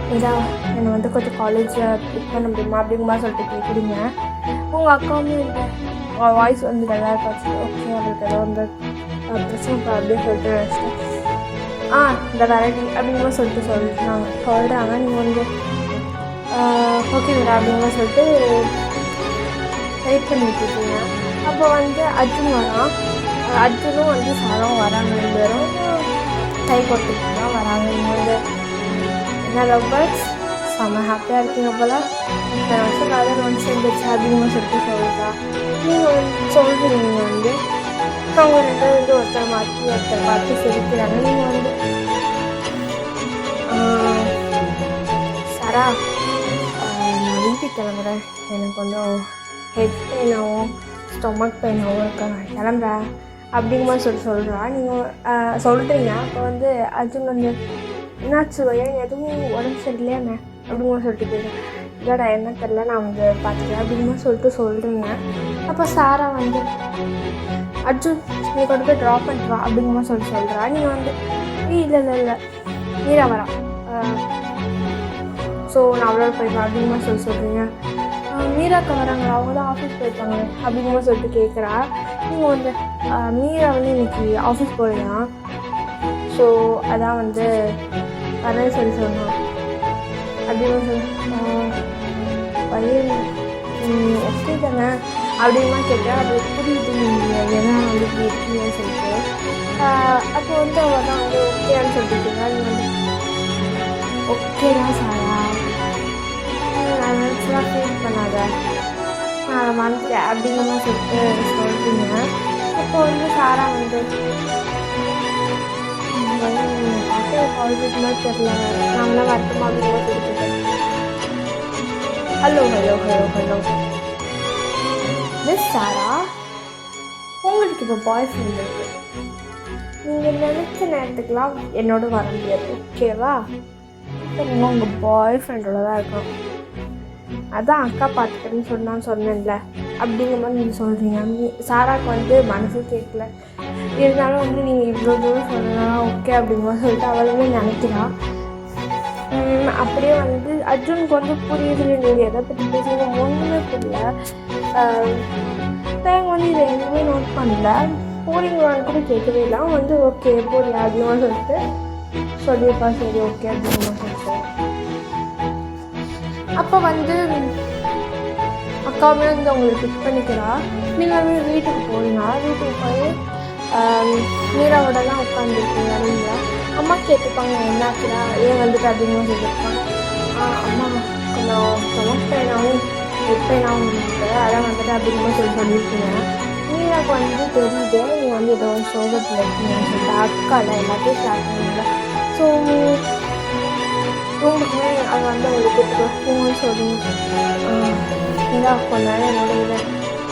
மீரா என்னை வந்து கொஞ்சம் காலேஜில் பிக் பண்ண முடியுமா அப்படிங்கிற மாதிரி சொல்லிட்டு கேட்குறீங்க. உங்கள் அக்காவுமே வந்து உங்கள் வாய்ஸ் வந்து நல்லா இருக்காச்சு. ஓகே அவருக்கு ஏதோ வந்து பிரச்சனை அப்படின்னு சொல்லிட்டு நினச்சிட்டேன். இந்த வெரைட்டி அப்படிங்கிற சொல்லிட்டு சொல்கிறாங்க. நீங்கள் வந்து ஓகே மீரா அப்படிங்கிற சொல்லிட்டு வெயிட் பண்ணிட்டு இருக்கீங்க. அப்போ வந்து அர்ஜுன் வரான். அர்ஜுனும் வந்து சாரும் வராங்க. 2 பேரும் கை கொடுத்துட்டு தான் வராங்க. நீங்கள் வந்து என்ன லவ்வர்ஸ் செம்ம ஹாப்பியாக இருக்கீங்க போல், இத்தனை வருஷம் காதல் வந்து சேர்ந்துச்சு அப்படிங்கிற சொல்லிட்டு சொல்லிட்டா. நீங்கள் வந்து சொல்கிறீங்க வந்து அவங்க 2 பேரும் வந்து ஒருத்தர் மாற்றி ஒருத்தர் பார்த்து சிரிக்கிறாங்க. நீங்கள் வந்து சாரா நான் வீட்டுக்கு கிளம்புறேன், எனக்கு கொஞ்சம் ஹெட் பெயினாகவும் ஸ்டொமக் பெயினாகவும் இருக்கா, நான் கிளம்புறேன் அப்படிங்கிற மாதிரி சொல்கிறா. நீங்கள் சொல்கிறீங்க. அப்போ வந்து அர்ஜுன் வந்து என்னாச்சு ஏன் எதுவும் உடம்பு சரியில்லையாண்ணே அப்படிங்கிற சொல்லிட்டு கேட்குறேன். இல்லைடா என்ன தெரில நான் வந்து பார்த்துக்கிறேன் அப்படிங்கிற சொல்லிட்டு சொல்கிறீங்க. அப்போ சாரா வந்து அர்ஜுன் நீ கொண்டு போய் ட்ராப் பண்ணிட்டு வா அப்படிங்கிற மாதிரி சொல்கிறா. நீங்கள் வந்து இல்லை மீரா வரா, ஸோ நான் அவ்வளோ போய்க்கலாம் அப்படிங்கிற மாதிரி சொல்கிறீங்க. மீராக்கா வராங்களா, அவங்க தான் ஆஃபீஸ் போயிருக்காங்க அப்படிங்கிற மாதிரி சொல்லிட்டு கேட்குறா. நீங்கள் வந்து மீரா வந்து இன்றைக்கி ஆஃபீஸ் போகலையா, ஸோ அதான் வந்து வரேன்னு சொன்னோம் அப்படின்னு பையன் ஓகே தானே அப்படின்னா கேட்டேன். அது புரியுது நீங்கள் ஏன்னா வந்து இப்படி இருக்கீங்கன்னு சொல்லிட்டு. அப்போ வந்து அவர் தான் வந்து ஓகேன்னு சொல்லிட்டு நீங்கள் வந்து ஓகே தான் சாரா, நான் நினச்சலாம் ஃபீல் பண்ணாத, நான் அதை மறந்துட்டேன் அப்படிங்கிற மாதிரி சொல்லிட்டு சொல்கிறீங்க. அப்போ வந்து சாரா வந்து பார்த்து கால் பண்ணுற மாதிரி தெரில, நாங்களாம் வருத்தமாக அப்படிங்கிற சொல்லிட்டு ஹலோ மிஸ் சாரா, உங்களுக்கு இப்போ பாய் ஃப்ரெண்ட் இருக்குது, நீங்கள் நினச்ச நேரத்துக்கெலாம் என்னோட வர முடியாது ஓகேவா, இப்போ நீங்கள் உங்கள் பாய் ஃப்ரெண்டோட தான் இருக்கணும், அதான் அக்கா பார்த்துக்கிறேன்னு சொன்னேன்ல அப்படிங்கிற மாதிரி நீங்கள் சொல்கிறீங்க. சாராவுக்கு வந்து மனசு கேட்கல, இருந்தாலும் வந்து நீங்கள் இவ்வளோ தூரம் சொல்லலாம் ஓகே அப்படிங்கிற மாதிரி சொல்லிட்டு அவளுமே நினைக்கிறான். அப்படியே வந்து அர்ஜுனுக்கு வந்து புரியுது நீங்கள் எதை பற்றி பேசுங்க ஒன்றுமே புரியல. தேங்க வந்து இதை எதுவுமே நோட் பண்ணல, போறீங்களான்னு கூட கேட்கவே இல்லை. அவன் வந்து ஓகே போறியா அப்படிங்கிற சொல்லிட்டு சொல்லியிருப்பா. சரி ஓகே அப்படிங்கிற சொல்லிட்டு அப்போ வந்து அக்காவுமே வந்து அவங்களை பிக் பண்ணிக்கிறா. நீங்கள் வீட்டுக்கு போறீங்க. வீட்டுக்கு போய் மீராவோடலாம் உட்காந்துருக்கீங்க. நீங்கள் அம்மா கேட்டுப்பாங்க என்னாச்சுடா ஏன் வந்துட்டு அப்படின்னு சொல்லியிருப்பாங்க. அம்மா கொஞ்சம் ஸ்டொமக் பெயினாகவும் ஹெட் பெயினாகவும் இருக்குது, அதான் வந்துட்டு அப்படிங்கிற சொல்லியிருக்கீங்க. மீராவுக்கு வந்து தெரியுது நீங்கள் வந்து ஏதோ சோகத்தில் இருக்கீங்கன்னு சொல்லிட்டு அக்காவில் எல்லாத்தையும் ஷேர் பண்ணுவீங்க. ஸோ ரூமுக்குமே அது வந்து அவங்களுக்கு கூப்பிட்டு சொல்லுங்க மீரா கொஞ்ச நேரம் என்னோட இதை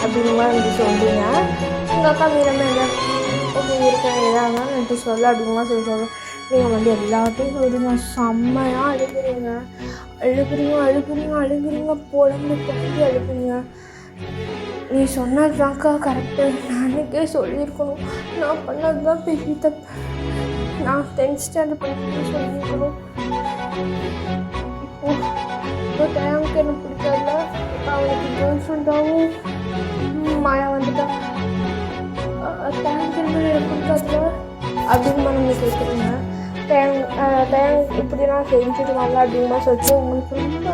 அப்படிங்கிற மாதிரி வந்து சொல்கிறீங்க. உங்கள் அக்கா மீரமே என்ன ஓகே இருக்கேன் எதாக இருந்தாலும் எனக்கு சொல்ல அப்படிங்கிற சொல்லுவாங்க. நீங்கள் வந்து எல்லாத்தையும் சொல்லுங்க, செம்மையாக அழுகுறீங்க புலம்பு அழுகுறீங்க. நீ சொன்னது தான்க்கா கரெக்டு, நானுக்கே சொல்லியிருக்கணும், நான் பண்ணது தான் பெரிய தப்பு, நான் 10th ஸ்டாண்டர்ட் படிக்க சொல்லியிருக்கணும். இப்போ டேங்க்கு எனக்கு பிடிக்காதுல, இப்போ அவனுக்கு கேர்ள் ஃப்ரெண்டாகவும் மாயா வந்துட்டா, டேங்க் எனக்கு பிடிக்காதுல அப்படிங்கிற நம்ம கேட்குறீங்க. டேங்க் இப்படிலாம் செஞ்சுருவாங்க அப்படிங்கிற சொல்லிட்டு உங்களுக்கு ரொம்ப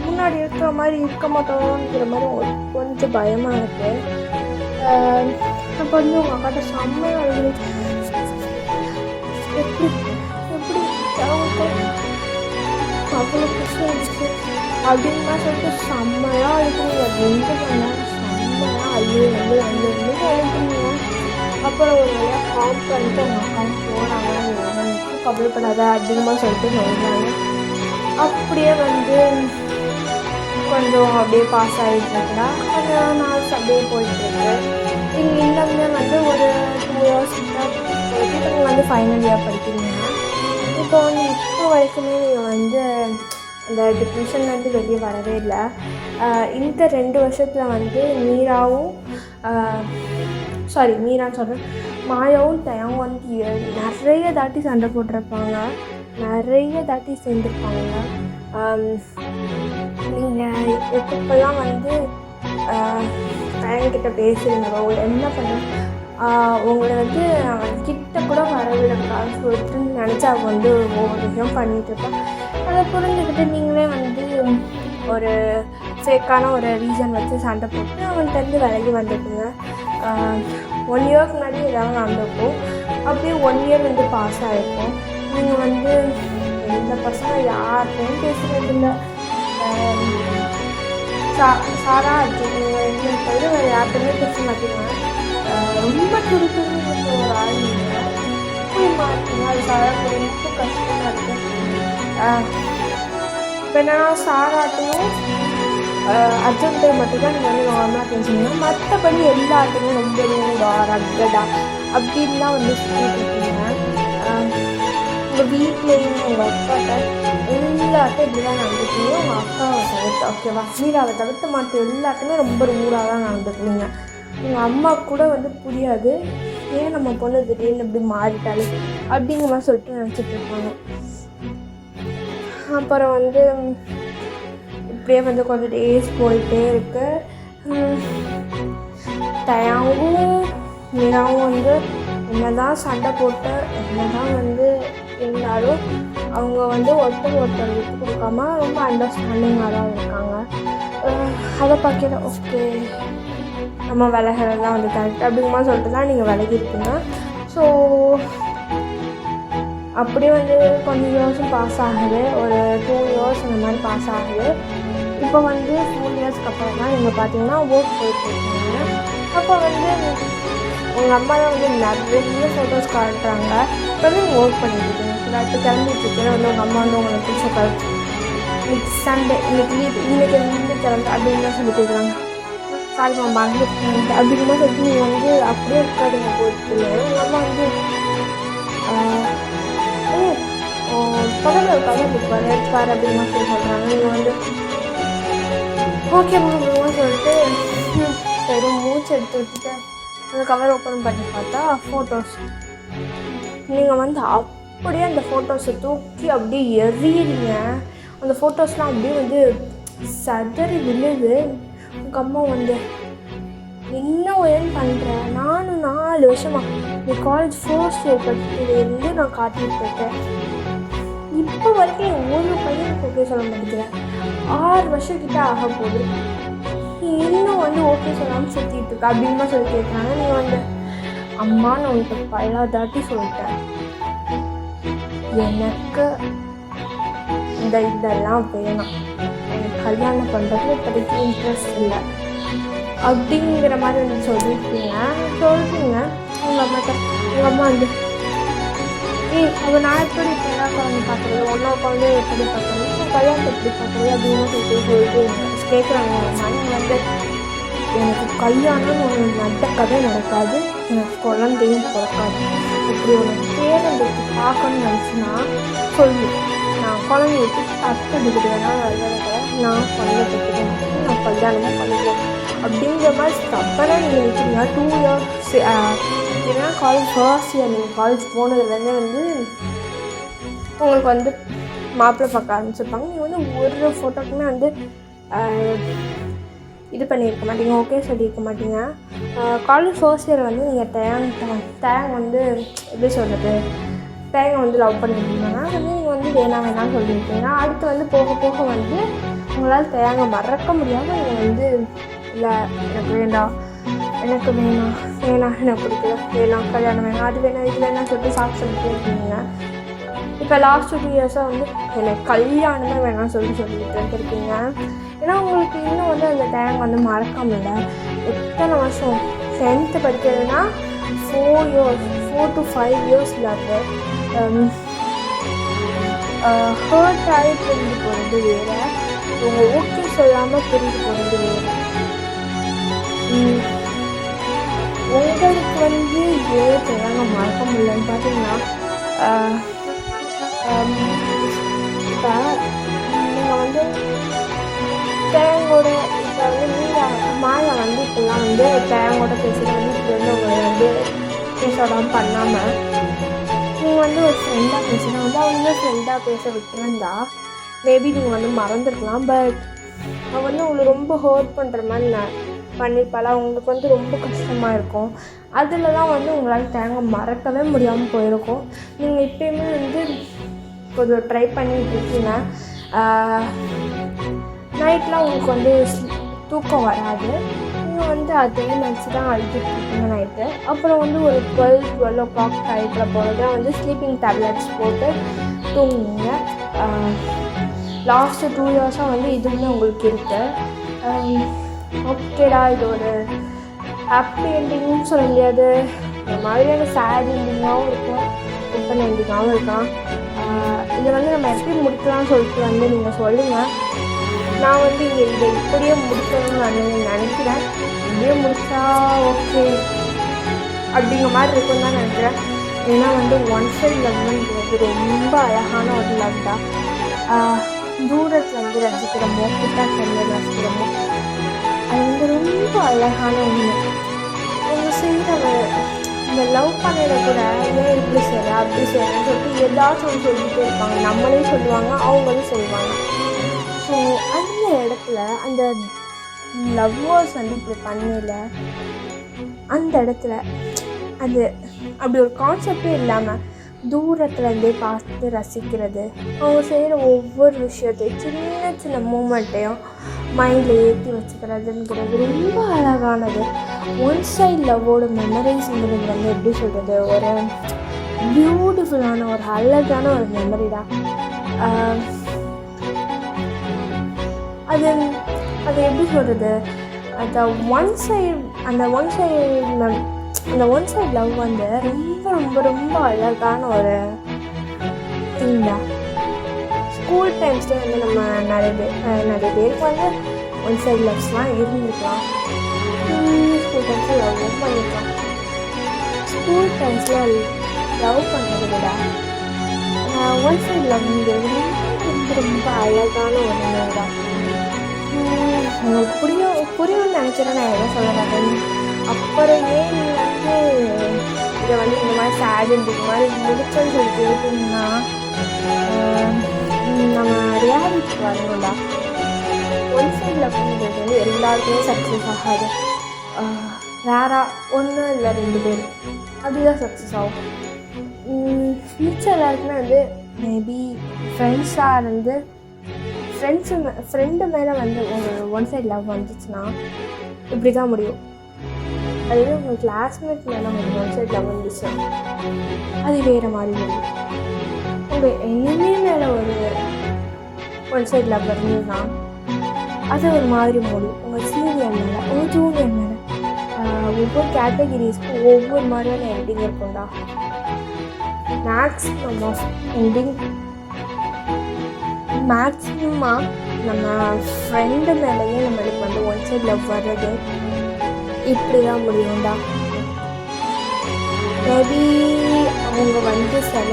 முன்னாடி இருக்கிற மாதிரி இருக்க மாட்டோங்கிற மாதிரி உங்களுக்கு கொஞ்சம் பயமாக இருக்குது. அப்போ வந்து உங்கள் அக்காட்ட செம்மையாக அழுது எப்படி அவ்வளோ பிரச்சனை இருந்துச்சு அப்படின்னா சொல்லிட்டு செம்மையாக அழுதுங்க. 2 மணி நேரம் செம்மையாக அழுதுறீங்க. அப்புறம் ஒரு வழியாக காம் பண்ணிட்டு அவங்க அக்காவும் போனாங்க, கவலைப்படாத அதிகமாக சொல்லிட்டு சொல்கிறாங்க. அப்படியே வந்து கொஞ்சம் அப்படியே பாஸ் ஆகிட்டுருக்குறா. கொஞ்சம் நாள்ஸ் அப்படியே போயிட்டுருக்கு. நீங்கள் இன்னுமே வந்து ஒரு 2 இயர்ஸ் போயிட்டு நீங்கள் வந்து ஃபைனல் இயர் படிக்கிறீங்க. இப்போ வந்து இப்போ வரைக்குமே நீங்கள் வந்து அந்த டிப்ரெஷன்லேருந்து வெளியே வரவே இல்லை. இந்த 2 வருஷத்தில் வந்து மீரான்னு சொல்கிறேன், மாயாவும் தயாவும் வந்து நிறைய தாட்டி சண்டை போட்டிருப்பாங்க, நிறைய தாட்டி சேர்ந்துருப்பாங்க. நீங்கள் எப்பப்பெல்லாம் வந்து தயங்கிட்ட பேசுகிறீங்களோ என்ன பண்ணுறேன் உங்களை வந்து கிட்ட கூட வரவிடக்கூடாது சொல்லிட்டு நினச்சி அவங்க வந்து ஒவ்வொரு விஷயம் பண்ணிகிட்ருப்பேன். அதை புரிஞ்சுக்கிட்டு நீங்களே வந்து ஒரு ஃபேக்கான ஒரு ரீசன் வச்சு சண்டை போட்டு அவன்கிட்டருந்து விலகி வந்துட்டுங்க. 1 இயர்க்கு முன்னாடி ஏதாவது நடந்திருக்கும், அப்படியே 1 இயர் வந்து பாஸ் ஆகிருக்கும். நீங்கள் வந்து எந்த பசங்க யார்கிட்டையும் பேசுகிறதில்ல, சாரா அர்ஜுன் நீங்கள் தவிர வேறு யார்கிட்டையுமே பேச மாட்டீங்க. ரொம்ப துருத்துன்னு ஒரு ஆள் நீங்கள் போய் மாட்டீங்க. அது சாரா ரொம்ப கஷ்டமாக இருக்குது. இப்போ என்னன்னா சாராட்டையும் அர்ஜுன்கிட்ட மட்டும்தான் நீங்கள் வந்து நார்மலாக பேசுனீங்கன்னா, மற்றபடி எல்லாத்துக்குமே ரொம்ப ரூடா ரக்கடா அப்படின்லாம் வந்து சுற்றிட்டு இருக்கீங்க. உங்கள் வீட்லேயும் உங்கள் அக்காட்ட எல்லாத்தையும் இப்படி தான் நடந்துக்குவீங்க. உங்கள் அக்காவை தவிர்த்து, ஓகேவா, மீராவை தவிர்த்து மற்ற எல்லாத்துக்குமே ரொம்ப ரூடாக தான் நடந்துக்குவீங்க. எங்கள் அம்மா கூட வந்து புரியாது, ஏன் நம்ம பொண்ணு திடீர்னு இப்படி மாறிட்டாலே அப்படிங்கிற மாதிரி சொல்லிட்டு நினச்சிட்டு இருப்பாங்க. அப்புறம் வந்து இப்படியே வந்து கொஞ்சம் டேஸ் போயிட்டே இருக்கு. தயாவும் மீராவும் வந்து என்ன தான் சண்டை போட்டு என்ன தான் வந்து இருந்தாலும் அவங்க வந்து ஒருத்தர் விட்டு கொடுக்காம ரொம்ப அண்டர்ஸ்டாண்டிங்காக தான் இருக்காங்க. அதை பார்க்கல ஓகே நம்ம விலகிறது தான் வந்து கரெக்ட் அப்படிங்கமா சொல்லிட்டு தான் நீங்கள் விலகிருக்கீங்க. ஸோ அப்படியே வந்து கொஞ்சம் இயர்ஸும் பாஸ் ஆகுது, ஒரு 2 இயர்ஸ் அந்த மாதிரி பாஸ் ஆகுது. இப்போ வந்து 4 இயர்ஸ்க்கு அப்புறம் தான் நீங்கள் பார்த்தீங்கன்னா ஒர்க் போயிட்டுருக்கீங்க. அப்போ வந்து உங்கள் அம்மா தான் வந்து நிறைய ஃபோட்டோஸ் காட்டுறாங்க. இப்போ வந்து நீங்கள் ஒர்க் பண்ணிட்டுருக்கீங்க. இப்போ கிளம்பிட்டுருக்கேன் வந்து உங்கள் அம்மா வந்து உங்களுக்கு பிடிச்ச கருத்து இன்னைக்கு சண்டே, இன்னைக்கு லீவ், இன்னைக்கு வந்து கிளம்பு அப்படின்னு தான் சொல்லி கேட்குறாங்க. சாரி மேம் மறந்துட்டு அப்படிங்கும்போது சொல்லிட்டு நீங்கள் வந்து அப்படியே இருக்காதுங்க போயிட்டு உங்கள் அம்மா வந்து பக்கத்தில் இருக்காங்க இருப்பார் எடுப்பார் அப்படின்னா சொல்லி சொல்கிறாங்க. நீங்கள் வந்து ஓகே அப்படிமா சொல்லிட்டு வெறும் மூச்சு எடுத்து விட்டுட்டு அந்த கவர் ஓப்பன் பண்ணி பார்த்தா ஃபோட்டோஸ். நீங்கள் வந்து அப்படியே அந்த ஃபோட்டோஸை தூக்கி அப்படியே எறியிறீங்க. அந்த ஃபோட்டோஸ்லாம் அப்படியே வந்து சதறி விழுது. உங்கள் அம்மா வந்து என்ன ஏன் பண்ணுறேன், நானும் 4 வருஷமாக இந்த காலேஜ் ஃபர்ஸ்ட் இயர் படிக்கிறதுலேருந்து நான் காட்டிகிட்டு இருக்கேன். இப்போ வரைக்கும் ஒரு பையனுக்கு ஓகே சொல்ல மாட்டேங்கிறேன். 6 வருஷம் கிட்ட ஆக போகுது, நீ இன்னும் வந்து ஓகே சொல்லாமல் சுற்றிட்டு இருக்க அப்படின்னு சொல்லி கேட்குறாங்க. நீங்கள் வந்து அம்மா நான் உங்களுக்கு பல தாட்டி சொல்லிட்டேன், எனக்கு இதெல்லாம் வேணாம், எனக்கு கல்யாணம் பண்ணுறது இப்போதைக்கு இன்ட்ரெஸ்ட் இல்லை அப்படிங்கிற மாதிரி வந்து சொல்லியிருக்கீங்க. உங்கள் அம்மாட்ட. உங்கள் அம்மா வந்து அவள் நான் எப்படி இப்போ என்ன குழந்தை பார்க்குறது, ஒன்றா குழந்தை எப்படி பார்க்குறது, கல்யாணத்தை எப்படி பார்க்குறது அப்படின்னு சொல்லிட்டு கேட்குறாங்க. நீங்கள் வந்து எனக்கு கல்யாணம்னு ஒன்று நடக்கவே நடக்காது, எனக்கு குழந்தையும் பிறக்காது. இப்படி உனக்கு பேரம்பேத்தி பார்க்கணும்னு நினச்சின்னா சொல்லு, நான் குழந்தைய வச்சு 10 டிகிரி வேணாலும் வரவேற்கிறேன், நான் குழந்தை பெற்றுக்க மாட்டேன், நான் கல்யாணமும் பண்ணிக்கிறேன் அப்படிங்கிற மாதிரி தப்பாக நீங்கள் வச்சுருங்க. 2 இயர்ஸ் ஏன்னா காலேஜ் ஃபர்ஸ்ட் இயர் நீங்கள் காலேஜ் போனதுலேருந்தே வந்து உங்களுக்கு வந்து மாப்பிள்ளை பார்க்க ஆரம்பிச்சிருப்பாங்க. நீங்கள் வந்து ஒரு ஃபோட்டோக்குமே வந்து இது பண்ணியிருக்க மாட்டீங்க, ஓகே சொல்லியிருக்க மாட்டீங்க. காலேஜ் ஃபர்ஸ்ட் இயர் வந்து நீங்கள் தேங் வந்து எப்படி சொல்கிறது, தேங்க வந்து லவ் பண்ணியிருந்தீங்கன்னா வந்து நீங்கள் வந்து வேணாம்னு சொல்லியிருக்கீங்க. அடுத்து வந்து போக போக வந்து உங்களால் தேங்க மறக்க முடியாமல் நீங்கள் வந்து இல்லை எனக்கு வேண்டாம், எனக்கு வேணாம் எனக்கு பிடிக்கல, வேணாம் கல்யாணம் வேணாம், அது வேணாம் இது வேணாம் சொல்லிட்டு சொல்லிட்டே இருக்கீங்க. இப்போ லாஸ்ட் 2 இயர்ஸாக வந்து எனக்கு கல்யாணமே வேணாம்னு சொல்லிட்டு இருக்கீங்க. ஏன்னா உங்களுக்கு இன்னும் வந்து அந்த டைம் வந்து மறக்க முடியல. எத்தனை வருஷம் 10th படிக்கிறதுனா 4 to 5 years லவ் ஹர்ட் ஆகி புரிஞ்சு போகிறது வேறு, அவங்க ஓகே சொல்லாமல் புரிஞ்சு போகிறது வேறு. உங்களுக்கு வந்து ஏன் தேவை மறக்க முடியலன்னு பார்த்தீங்கன்னா, இப்போ நீங்கள் வந்து தேங்கோட இப்போ வந்து நீங்கள் மேலே வந்து இப்போல்லாம் வந்து தேங்கோட பேசுகிறது வந்து இப்படி வந்து உங்களை வந்து பேசோடாமல் பண்ணாமல் நீங்கள் வந்து ஒரு ஃப்ரெண்டாக பேசினா வந்து அவங்க ஃப்ரெண்டாக பேச விட்டுருந்தா மேபி நீங்கள் வந்து மறந்துருக்கலாம். பட் அவள் வந்து உங்களை ரொம்ப ஹர்ட் பண்ணுற மாதிரி பண்ணியிருப்பாள், உங்களுக்கு வந்து ரொம்ப கஷ்டமாக இருக்கும். அதில் தான் வந்து உங்களால் தேங்காய் மறக்கவே முடியாமல் போயிருக்கும். நீங்கள் இப்போயுமே வந்து கொஞ்சம் ட்ரை பண்ணிட்டு இருக்கீங்க. நைட்லாம் உங்களுக்கு வந்து தூக்கம் வராது, நீங்கள் வந்து அதே நினச்சி தான் அழுதுட்டுருக்கீங்க நைட்டு. அப்புறம் வந்து ஒரு 12 o'clock டைட்டில் போகிறது வந்து ஸ்லீப்பிங் டேப்லெட்ஸ் போட்டு தூங்குங்க. லாஸ்ட்டு 2 yearsஸாக வந்து இதுவுமே உங்களுக்கு இருக்குது. ஓகேடா, இது ஒரு ஹாப்பி என்டிங்கும் சொல்ல முடியாது, இந்த மாதிரியான சேட் என்டிங்காகவும் இருக்கும், ஓப்பன் என்டிங்காகவும் இருக்கலாம். இதை வந்து நம்ம எப்படி முடிக்கலாம்னு சொல்லிட்டு வந்து நீங்கள் சொல்லுங்கள். நான் வந்து இங்கே இதை இப்படியே முடிக்கணும்னு நான் நினைக்கிறேன். இப்படியே முடித்தா ஓகே அப்படிங்கிற மாதிரி இருக்குன்னு தான் நினைக்கிறேன். ஏன்னா வந்து ஒன் சைட் லவ்ங்கிறது ரொம்ப அழகான ஒரு லவ் தான். தூரத்தில் வந்து ரசிக்கிறோமோ கிட்ட கண்ணில் ரசிக்கிறோமோ அது வந்து ரொம்ப அழகான ஒன்று. அவங்க செய்கிற இந்த லவ் பண்ணிட கூட ஏன் இப்படி செய்கிற அப்படி செய்கிறேன்னு சொல்லிட்டு ஏதாச்சும் ஒன்று சொல்லிகிட்டே இருப்பாங்க. நம்மளே சொல்லுவாங்க, அவங்களும் சொல்லுவாங்க. ஸோ அந்த இடத்துல அந்த லவ்வர்ஸ் வந்து இப்படி பண்ணல, அந்த இடத்துல அது அப்படி ஒரு கான்செப்டே இல்லாமல் தூரத்துலேருந்தே பார்த்து ரசிக்கிறது, அவங்க செய்கிற ஒவ்வொரு விஷயத்தையும் சின்ன சின்ன மூமெண்ட்டையும் மைண்டில் ஏற்றி வச்சுக்கிறதுங்கிறது ரொம்ப அழகானது. ஒன் சைட் லவ்வோட மெமரிஸ்ங்கிறது வந்து எப்படி சொல்கிறது, ஒரு பியூட்டிஃபுல்லான ஒரு அழகான ஒரு மெமரி தான். அது எப்படி சொல்கிறது, அந்த ஒன் சைட் லவ் வந்து ரொம்ப ரொம்ப ரொம்ப அழகான ஒரு திங் தான். ஸ்கூல் டைம்ஸ்லேயே வந்து நம்ம நிறைய பேருக்கு வந்து ஒன் சைட் லவ்ஸ்லாம் இருந்திருக்கலாம். ஸ்கூல் டைம்ஸில் லவ்வும் பண்ணியிருக்கலாம். ஸ்கூல் டைம்ஸில் லவ் பண்ணுறதை விட ஒன் சைட் லவ்ங்கிறது ரொம்ப ரொம்ப அழகான ஒரு நேரம் தான். உங்களுக்கு புரியும்னு நினச்சிடறேன். நான் எதை சொல்ல மாட்டேன். அப்புறம் ஏன் நீங்கள் வந்து இதை வந்து இந்த மாதிரி சேட் இந்த மாதிரி முடிச்சோன்னு சொல்லி கேட்டிங்கன்னா, நம்ம ரியாலிட்டி வரணும்டா. ஒன் சைடில் அப்படின்றது வந்து எல்லாருக்குமே சக்ஸஸ் ஆகாது. ரேராக 1 இல்லை 2 பேர் அப்படிதான் சக்ஸஸ் ஆகும். ஃப்யூச்சர் எல்லாருக்குமே வந்து மேபி ஃப்ரெண்ட்ஸாக இருந்து ஃப்ரெண்டு மேலே வந்து ஒரு ஒன் சைட் லவ் வந்துச்சுன்னா இப்படி தான் முடியும். அதுவே உங்கள் கிளாஸ்மேட் மேலே ஒரு ஒன் சைட் லவ் வந்துச்சு அது வேறு மாதிரி முடியும். உங்கள் எனிமே மேலே ஒரு ஒன் சைட் லவ் இருந்ததுன்னா அது ஒரு மாதிரி முடியும். உங்கள் சீனியர் மேலே, உங்கள் ஜூனியர் மேலே, ஒவ்வொரு கேட்டகிரிஸ்க்கும் ஒவ்வொரு மாதிரியான எண்டிங் இருக்கும்டா. மேக்ஸிமமாக நம்ம ஃப்ரெண்டு மேலேயே நம்மளுக்கு வந்து ஒன் சைட் லவ் வர்றது இப்படி தான் முடியும்டா. மேபி அவங்க வந்து சில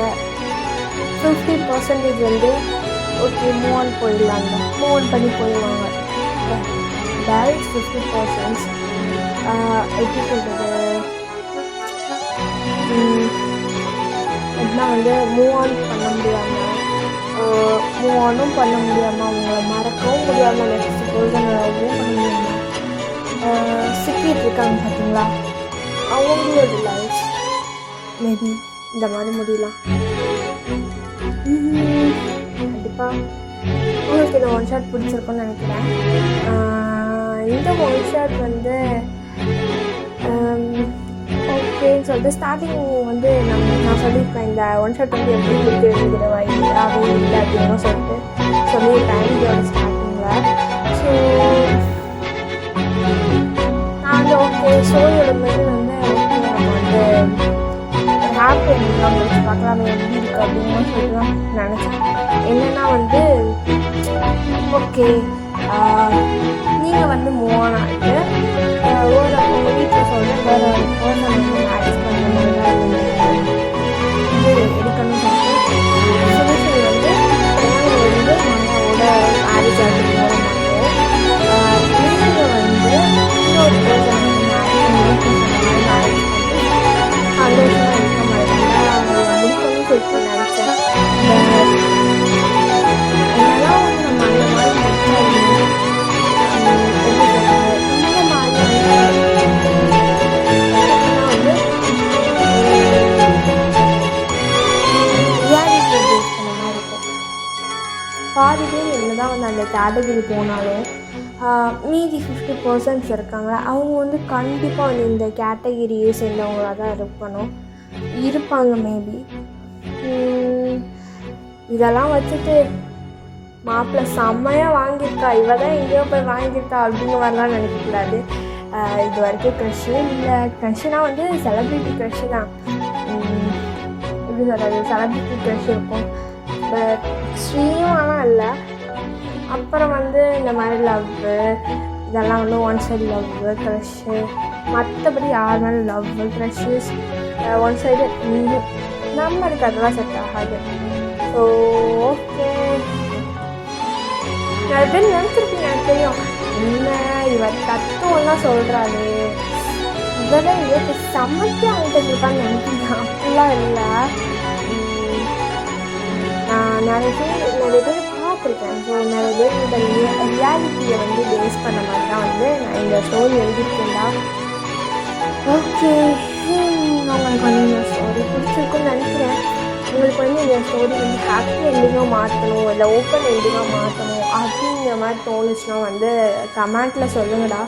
50% வந்து ஓகே மூவ் ஆன் போயிடலாங்க, மூவ் ஆன் பண்ணி போயிடுவாங்க. பேலன்ஸ் 50% எப்படி சொல்கிறது, எப்படின்னா வந்து மூவ் ஆன் பண்ண முடியாமல் மூவ் ஆனும் பண்ண முடியாமல் அவங்கள மறக்கவும் முடியாமல் நெக்ஸ்ட் பர்சனவும் பண்ண முடியாமல் சிக்கிட்டு இருக்காங்க பார்த்தீங்களா, அவங்களோட லைஃப் மேபி இந்த மாதிரி முடியலாம். கண்டிப்பாக உங்களுக்கு இந்த ஒன் ஷாட் பிடிச்சிருக்குன்னு நினைக்கிறேன். இந்த ஒன் ஷாட் வந்து ஓகேன்னு சொல்லிட்டு ஸ்டார்டிங் வந்து நான் சொல்லியிருப்பேன், இந்த ஒன் ஷாட் வந்து எப்படி முடிக்கிறதுங்கிற வழியாகவே இல்லை அப்படின்னு சொல்லியிருப்பேன் இதோட ஸ்டார்டிங்கில். ஸோ நான் வந்து ஓகே சோயோட மெயில் வந்து ஓகே நம்ம வந்து ஹாப்பி எண்டிங்காக முடிச்சு பார்க்கலாம் எப்படி இருக்குது அப்படின்னு சொல்லிட்டு தான் நினச்சேன். என்னென்னா வந்து ஓகே நீங்கள் வந்து மூவ் ஆன் ஆகிட்டு உங்கள் வீட்டில் சொல்கிற வேறு ஒரு பர்சன் வந்து மேரேஜ் பண்ணுற மாதிரி தான் இது எடுக்கணும்னு சொல்லிட்டு சொல்யூஷன் வந்து நாங்கள் வந்து மாமாவோட மேரேஜ் ஆகிட்டு போகிற மாட்டோம். நீங்கள் வந்து இன்னொரு பர்சன் வந்து மேரேஜ் பண்ணி சந்தோஷமாக இருக்க மாதிரி தான் முடிக்கணும்னு சொல்லிட்டு நினச்சேன். என்னெல்லாம் வந்து நம்ம அந்த மாதிரி எப்படி சொல்கிறது இந்த மாதிரியான வந்து ரியாலிட்டியை பேஸ் பண்ண மாதிரி இருக்கும். பாதி பேர் என்னதான் வந்து அந்த கேட்டகிரி போனாலும் மீதி 50% இருக்காங்க. அவங்க வந்து கண்டிப்பாக வந்து இந்த கேட்டகிரியை சேர்ந்தவங்களாக தான் இருப்பாங்க மேபி. இதெல்லாம் வச்சுட்டு மாப்பிள்ளை செம்மையாக வாங்கியிருக்கா, இவ தான் எங்கேயோ போய் வாங்கியிருக்கா அப்படிங்கிற மாதிரிலாம் நினைக்கக்கூடாது. இது வரைக்கும் க்ரஷ்ஷு இல்லை. க்ரஷ்ஷுனால் வந்து செலிப்ரிட்டி க்ரஷ்ஷு தான். எப்படி சொல்கிறது, செலிப்ரிட்டி க்ரஷ் இருக்கும். பட் ஸ்ரீயும் ஆனால் இல்லை. அப்புறம் வந்து இந்த மாதிரி லவ்வு இதெல்லாம் வந்து ஒன் சைடு லவ்வு க்ரஷ்ஷு, மற்றபடி யார் மேலே லவ்வு க்ரஷ்ஷஸ் ஒன் சைடு நம்மளுக்கு அதெல்லாம் செட் ஆகாது. ஸோ ஓகே, நிறைய பேர் நினச்சிருக்கீங்க எனக்கு தெரியும், என்ன இவர் தத்துவம்லாம் சொல்கிறாரு, இவதான் இவருக்கு சமைச்சு வாங்கிட்டு இருக்கான்னு நினைக்கிறீங்க. அப்படிலாம் இல்லை. நான் நிறைய பேர் பார்த்துருக்கேன். ஸோ நிறைய பேர் இந்த ரியாலிட்டியை வந்து பேஸ் பண்ண மாதிரி தான் வந்து நான் இந்த ஸ்டோரி எழுதியிருக்கேன்டா. ஓகே, உங்களுக்கு வந்து இந்த ஸ்டோரி பிடிச்சிருக்குன்னு நினைக்கிறேன். உங்களுக்கு வந்து இந்த ஸ்டோரி வந்து ஹாப்பி எண்டிங்காக மாற்றணும் இல்லை ஓப்பன் எண்டிங்காக மாற்றணும் அப்படிங்கிற மாதிரி தோணுச்சுன்னா வந்து கமெண்ட்டில் சொல்லுங்கடா.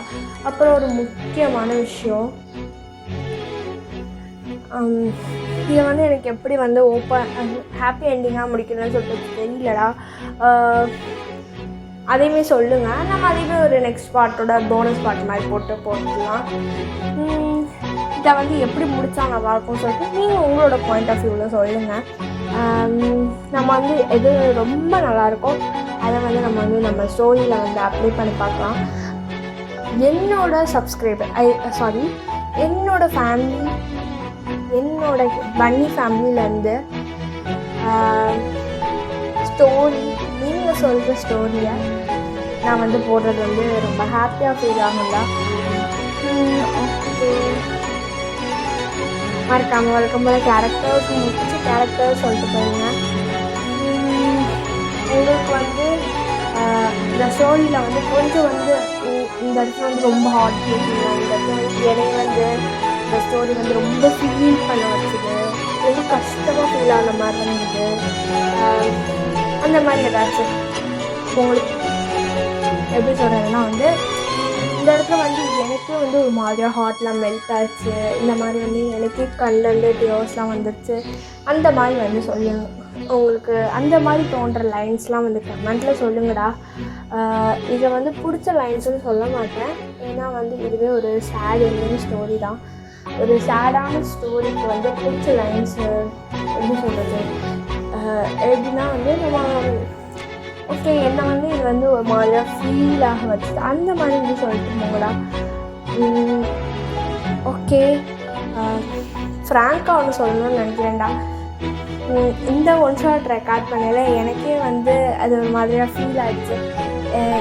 அப்புறம் ஒரு முக்கியமான விஷயம், இதை வந்து எனக்கு எப்படி வந்து ஹாப்பி எண்டிங்காக முடிக்கிறதுன்னு சொல்லிட்டு தெரியலடா. அதையுமே சொல்லுங்கள். நம்ம அதையுமே ஒரு நெக்ஸ்ட் பார்ட்டோட போனஸ் பார்ட் மாதிரி போட்டுக்கலாம். இதை வந்து எப்படி முடித்தா நல்லாயிருக்கும்னு சொல்லிட்டு நீங்கள் உங்களோட பாயிண்ட் ஆஃப் வியூவில் சொல்லுங்கள். நம்ம வந்து எது ரொம்ப நல்லாயிருக்கும் அதை வந்து நம்ம ஸ்டோரியில் வந்து அப்ளை பண்ணி பார்க்கலாம். என்னோட சப்ஸ்கிரைபர் என்னோட ஃபேமிலி, என்னோட பன்னி ஃபேமிலியிலேருந்து ஸ்டோரி நீங்கள் சொல்கிற ஸ்டோரியை நான் வந்து போடுறது வந்து ரொம்ப ஹாப்பியாக ஃபீல் ஆகும்டா. ஓகே, மறக்காமல் வழக்கம் போல் கேரக்டர்ஸ் முடிச்சு கேரக்டர்ஸ் சொல்லிட்டு போயிருங்க. உங்களுக்கு வந்து இந்த ஸ்டோரியில் வந்து கொஞ்சம் வந்து இந்த இடத்துல வந்து ரொம்ப ஹார்ட் பீட்டிங், இந்த இடத்துல வந்து என்னைய வந்து இந்த ஸ்டோரி வந்து ரொம்ப ஃபீல் பண்ண வச்சுது, ரொம்ப கஷ்டமாக ஃபீல் ஆன மாதிரி இருந்தது, அந்த மாதிரி ஏதாச்சும் உங்களுக்கு எப்படி சொல்கிறதுனா வந்து இந்த இடத்துல வந்து எனக்கே வந்து ஒரு மாதிரியாக ஹார்ட்லாம் மெல்ட் ஆச்சு, இந்த மாதிரி வந்து எனக்கே கண்ணிலேருந்து டியோர்ஸ்லாம் வந்துடுச்சு, அந்த மாதிரி வந்து சொல்லுங்க. உங்களுக்கு அந்த மாதிரி தோன்ற லைன்ஸ்லாம் வந்து கமெண்ட்டில் சொல்லுங்கடா. இதை வந்து பிடிச்ச லைன்ஸ்னு சொல்ல மாட்டேன், ஏன்னா வந்து இதுவே ஒரு சேட் எண்டிங் ஸ்டோரி தான். ஒரு சேடான ஸ்டோரிக்கு வந்து பிடிச்ச லைன்ஸு எப்படி சொல்கிறது, எப்படின்னா வந்து நம்ம ஓகே என்னை வந்து இது வந்து ஒரு மாதிரியாக ஃபீல் ஆக வச்சுது, அந்த மாதிரி வந்து சொல்லிட்டு போங்கடா. ஓகே, ஃப்ராங்காக ஒன்று சொல்லணும்னு நினைக்கிறேன்டா. இந்த ஒன் ஷாட் ரெக்கார்ட் பண்ணல எனக்கே வந்து அது ஒரு மாதிரியாக ஃபீல் ஆகிடுச்சு.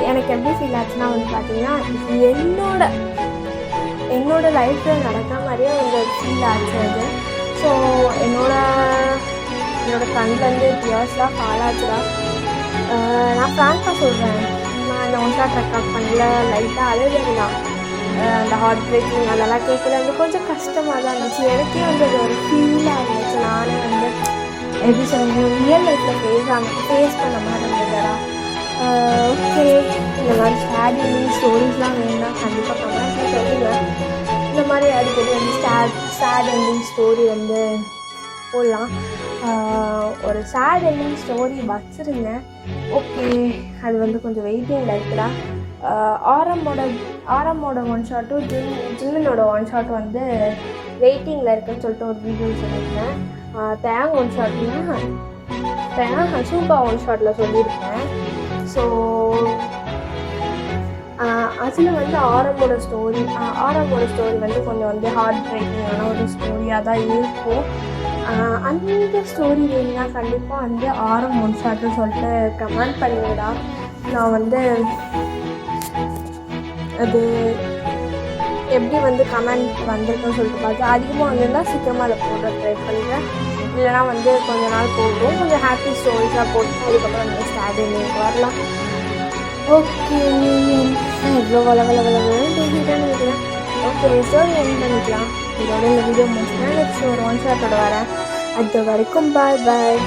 எனக்கு எப்படி ஃபீல் ஆச்சுன்னா வந்து பார்த்திங்கன்னா, என்னோட லைஃப்பில் நடக்கிற மாதிரியே ஒரு ஃபீல் ஆச்சு அது. ஸோ என்னோட கண்ணிலேருந்து டியர்ஸ்லாம் ஃபால் ஆச்சுடா. நான் ஃப்ராங்காக சொல்கிறேன், நான் இந்த ஒன் ஷாட் ரெக்கார்ட் பண்ணல, லைட்டாக அழுதுதான். அந்த ஹார்ட் பிரேக்கிங் அதெல்லாம் கேட்கல வந்து கொஞ்சம் கஷ்டமாக தான் இருந்துச்சு. எனக்கே வந்து அது ஒரு ஃபீலாக இருந்துச்சு. நானே வந்து எப்படி சொல்லுங்க, ரியல் லைஃப்பில் ஃபேஸ் பண்ண மாதிரி இருந்ததுடா. ஓகே, இந்த மாதிரி சேட் ஸ்டோரிஸ்லாம் வேணும்னா கண்டிப்பாக கமெண்ட்டில் சொல்லுங்கள். இந்த மாதிரி அடிக்கடி வந்து சேட் எண்டிங் ஸ்டோரி வந்து போடலாம். ஒரு சேட் எண்டிங் ஸ்டோரி வச்சுருங்க. ஓகே, அது வந்து கொஞ்சம் வெயிட்டிங்கில் இருக்குடா. ஆரம்போட ஒன் ஷாட்டும் ஜிம்மினோட ஒன் ஷாட் வந்து வெயிட்டிங்கில் இருக்குன்னு சொல்லிட்டு ஒரு வீடியோ சொல்லியிருந்தேன். தேங் ஒன் ஷாட்னா சூப்பா ஒன் ஷாட்டில் சொல்லியிருக்கேன். ஸோ அதில் வந்து ஆரம்போட ஸ்டோரி வந்து கொஞ்சம் வந்து ஹார்ட் பிரேக்கிங்கான ஒரு ஸ்டோரியாக தான் இருக்கும். அந்த ஸ்டோரி வேணுன்னா கண்டிப்பாக வந்து ஆரம் ஒன் ஷாட்னு சொல்லிட்டு கமெண்ட் பண்ணிவிடா. நான் வந்து அது எப்படி வந்து கமெண்ட் வந்திருக்குன்னு சொல்லிட்டு பார்த்து அதிகமாக வந்திருந்தால் சீக்கிரமாக அதை போட ட்ரை பண்ணுறேன். இல்லைனா வந்து கொஞ்ச நாள் போடுவோம், கொஞ்சம் ஹாப்பி ஸ்டோரிஸாக போட்டு அதுக்கப்புறம் நம்ம ஸ்டார்டிங் வரலாம். ஓகே, இவ்வளோ பேசிட்டேன்னு நினைக்கிறேன். ஓகே, ஸ்டோரி என் பண்ணிக்கலாம். இதோட இந்த வீடியோ முடிச்சுன்னா நெக்ஸ்ட் ஒரு ஒன் ஷாட்டோட வரேன். அது வரைக்கும் பாய்.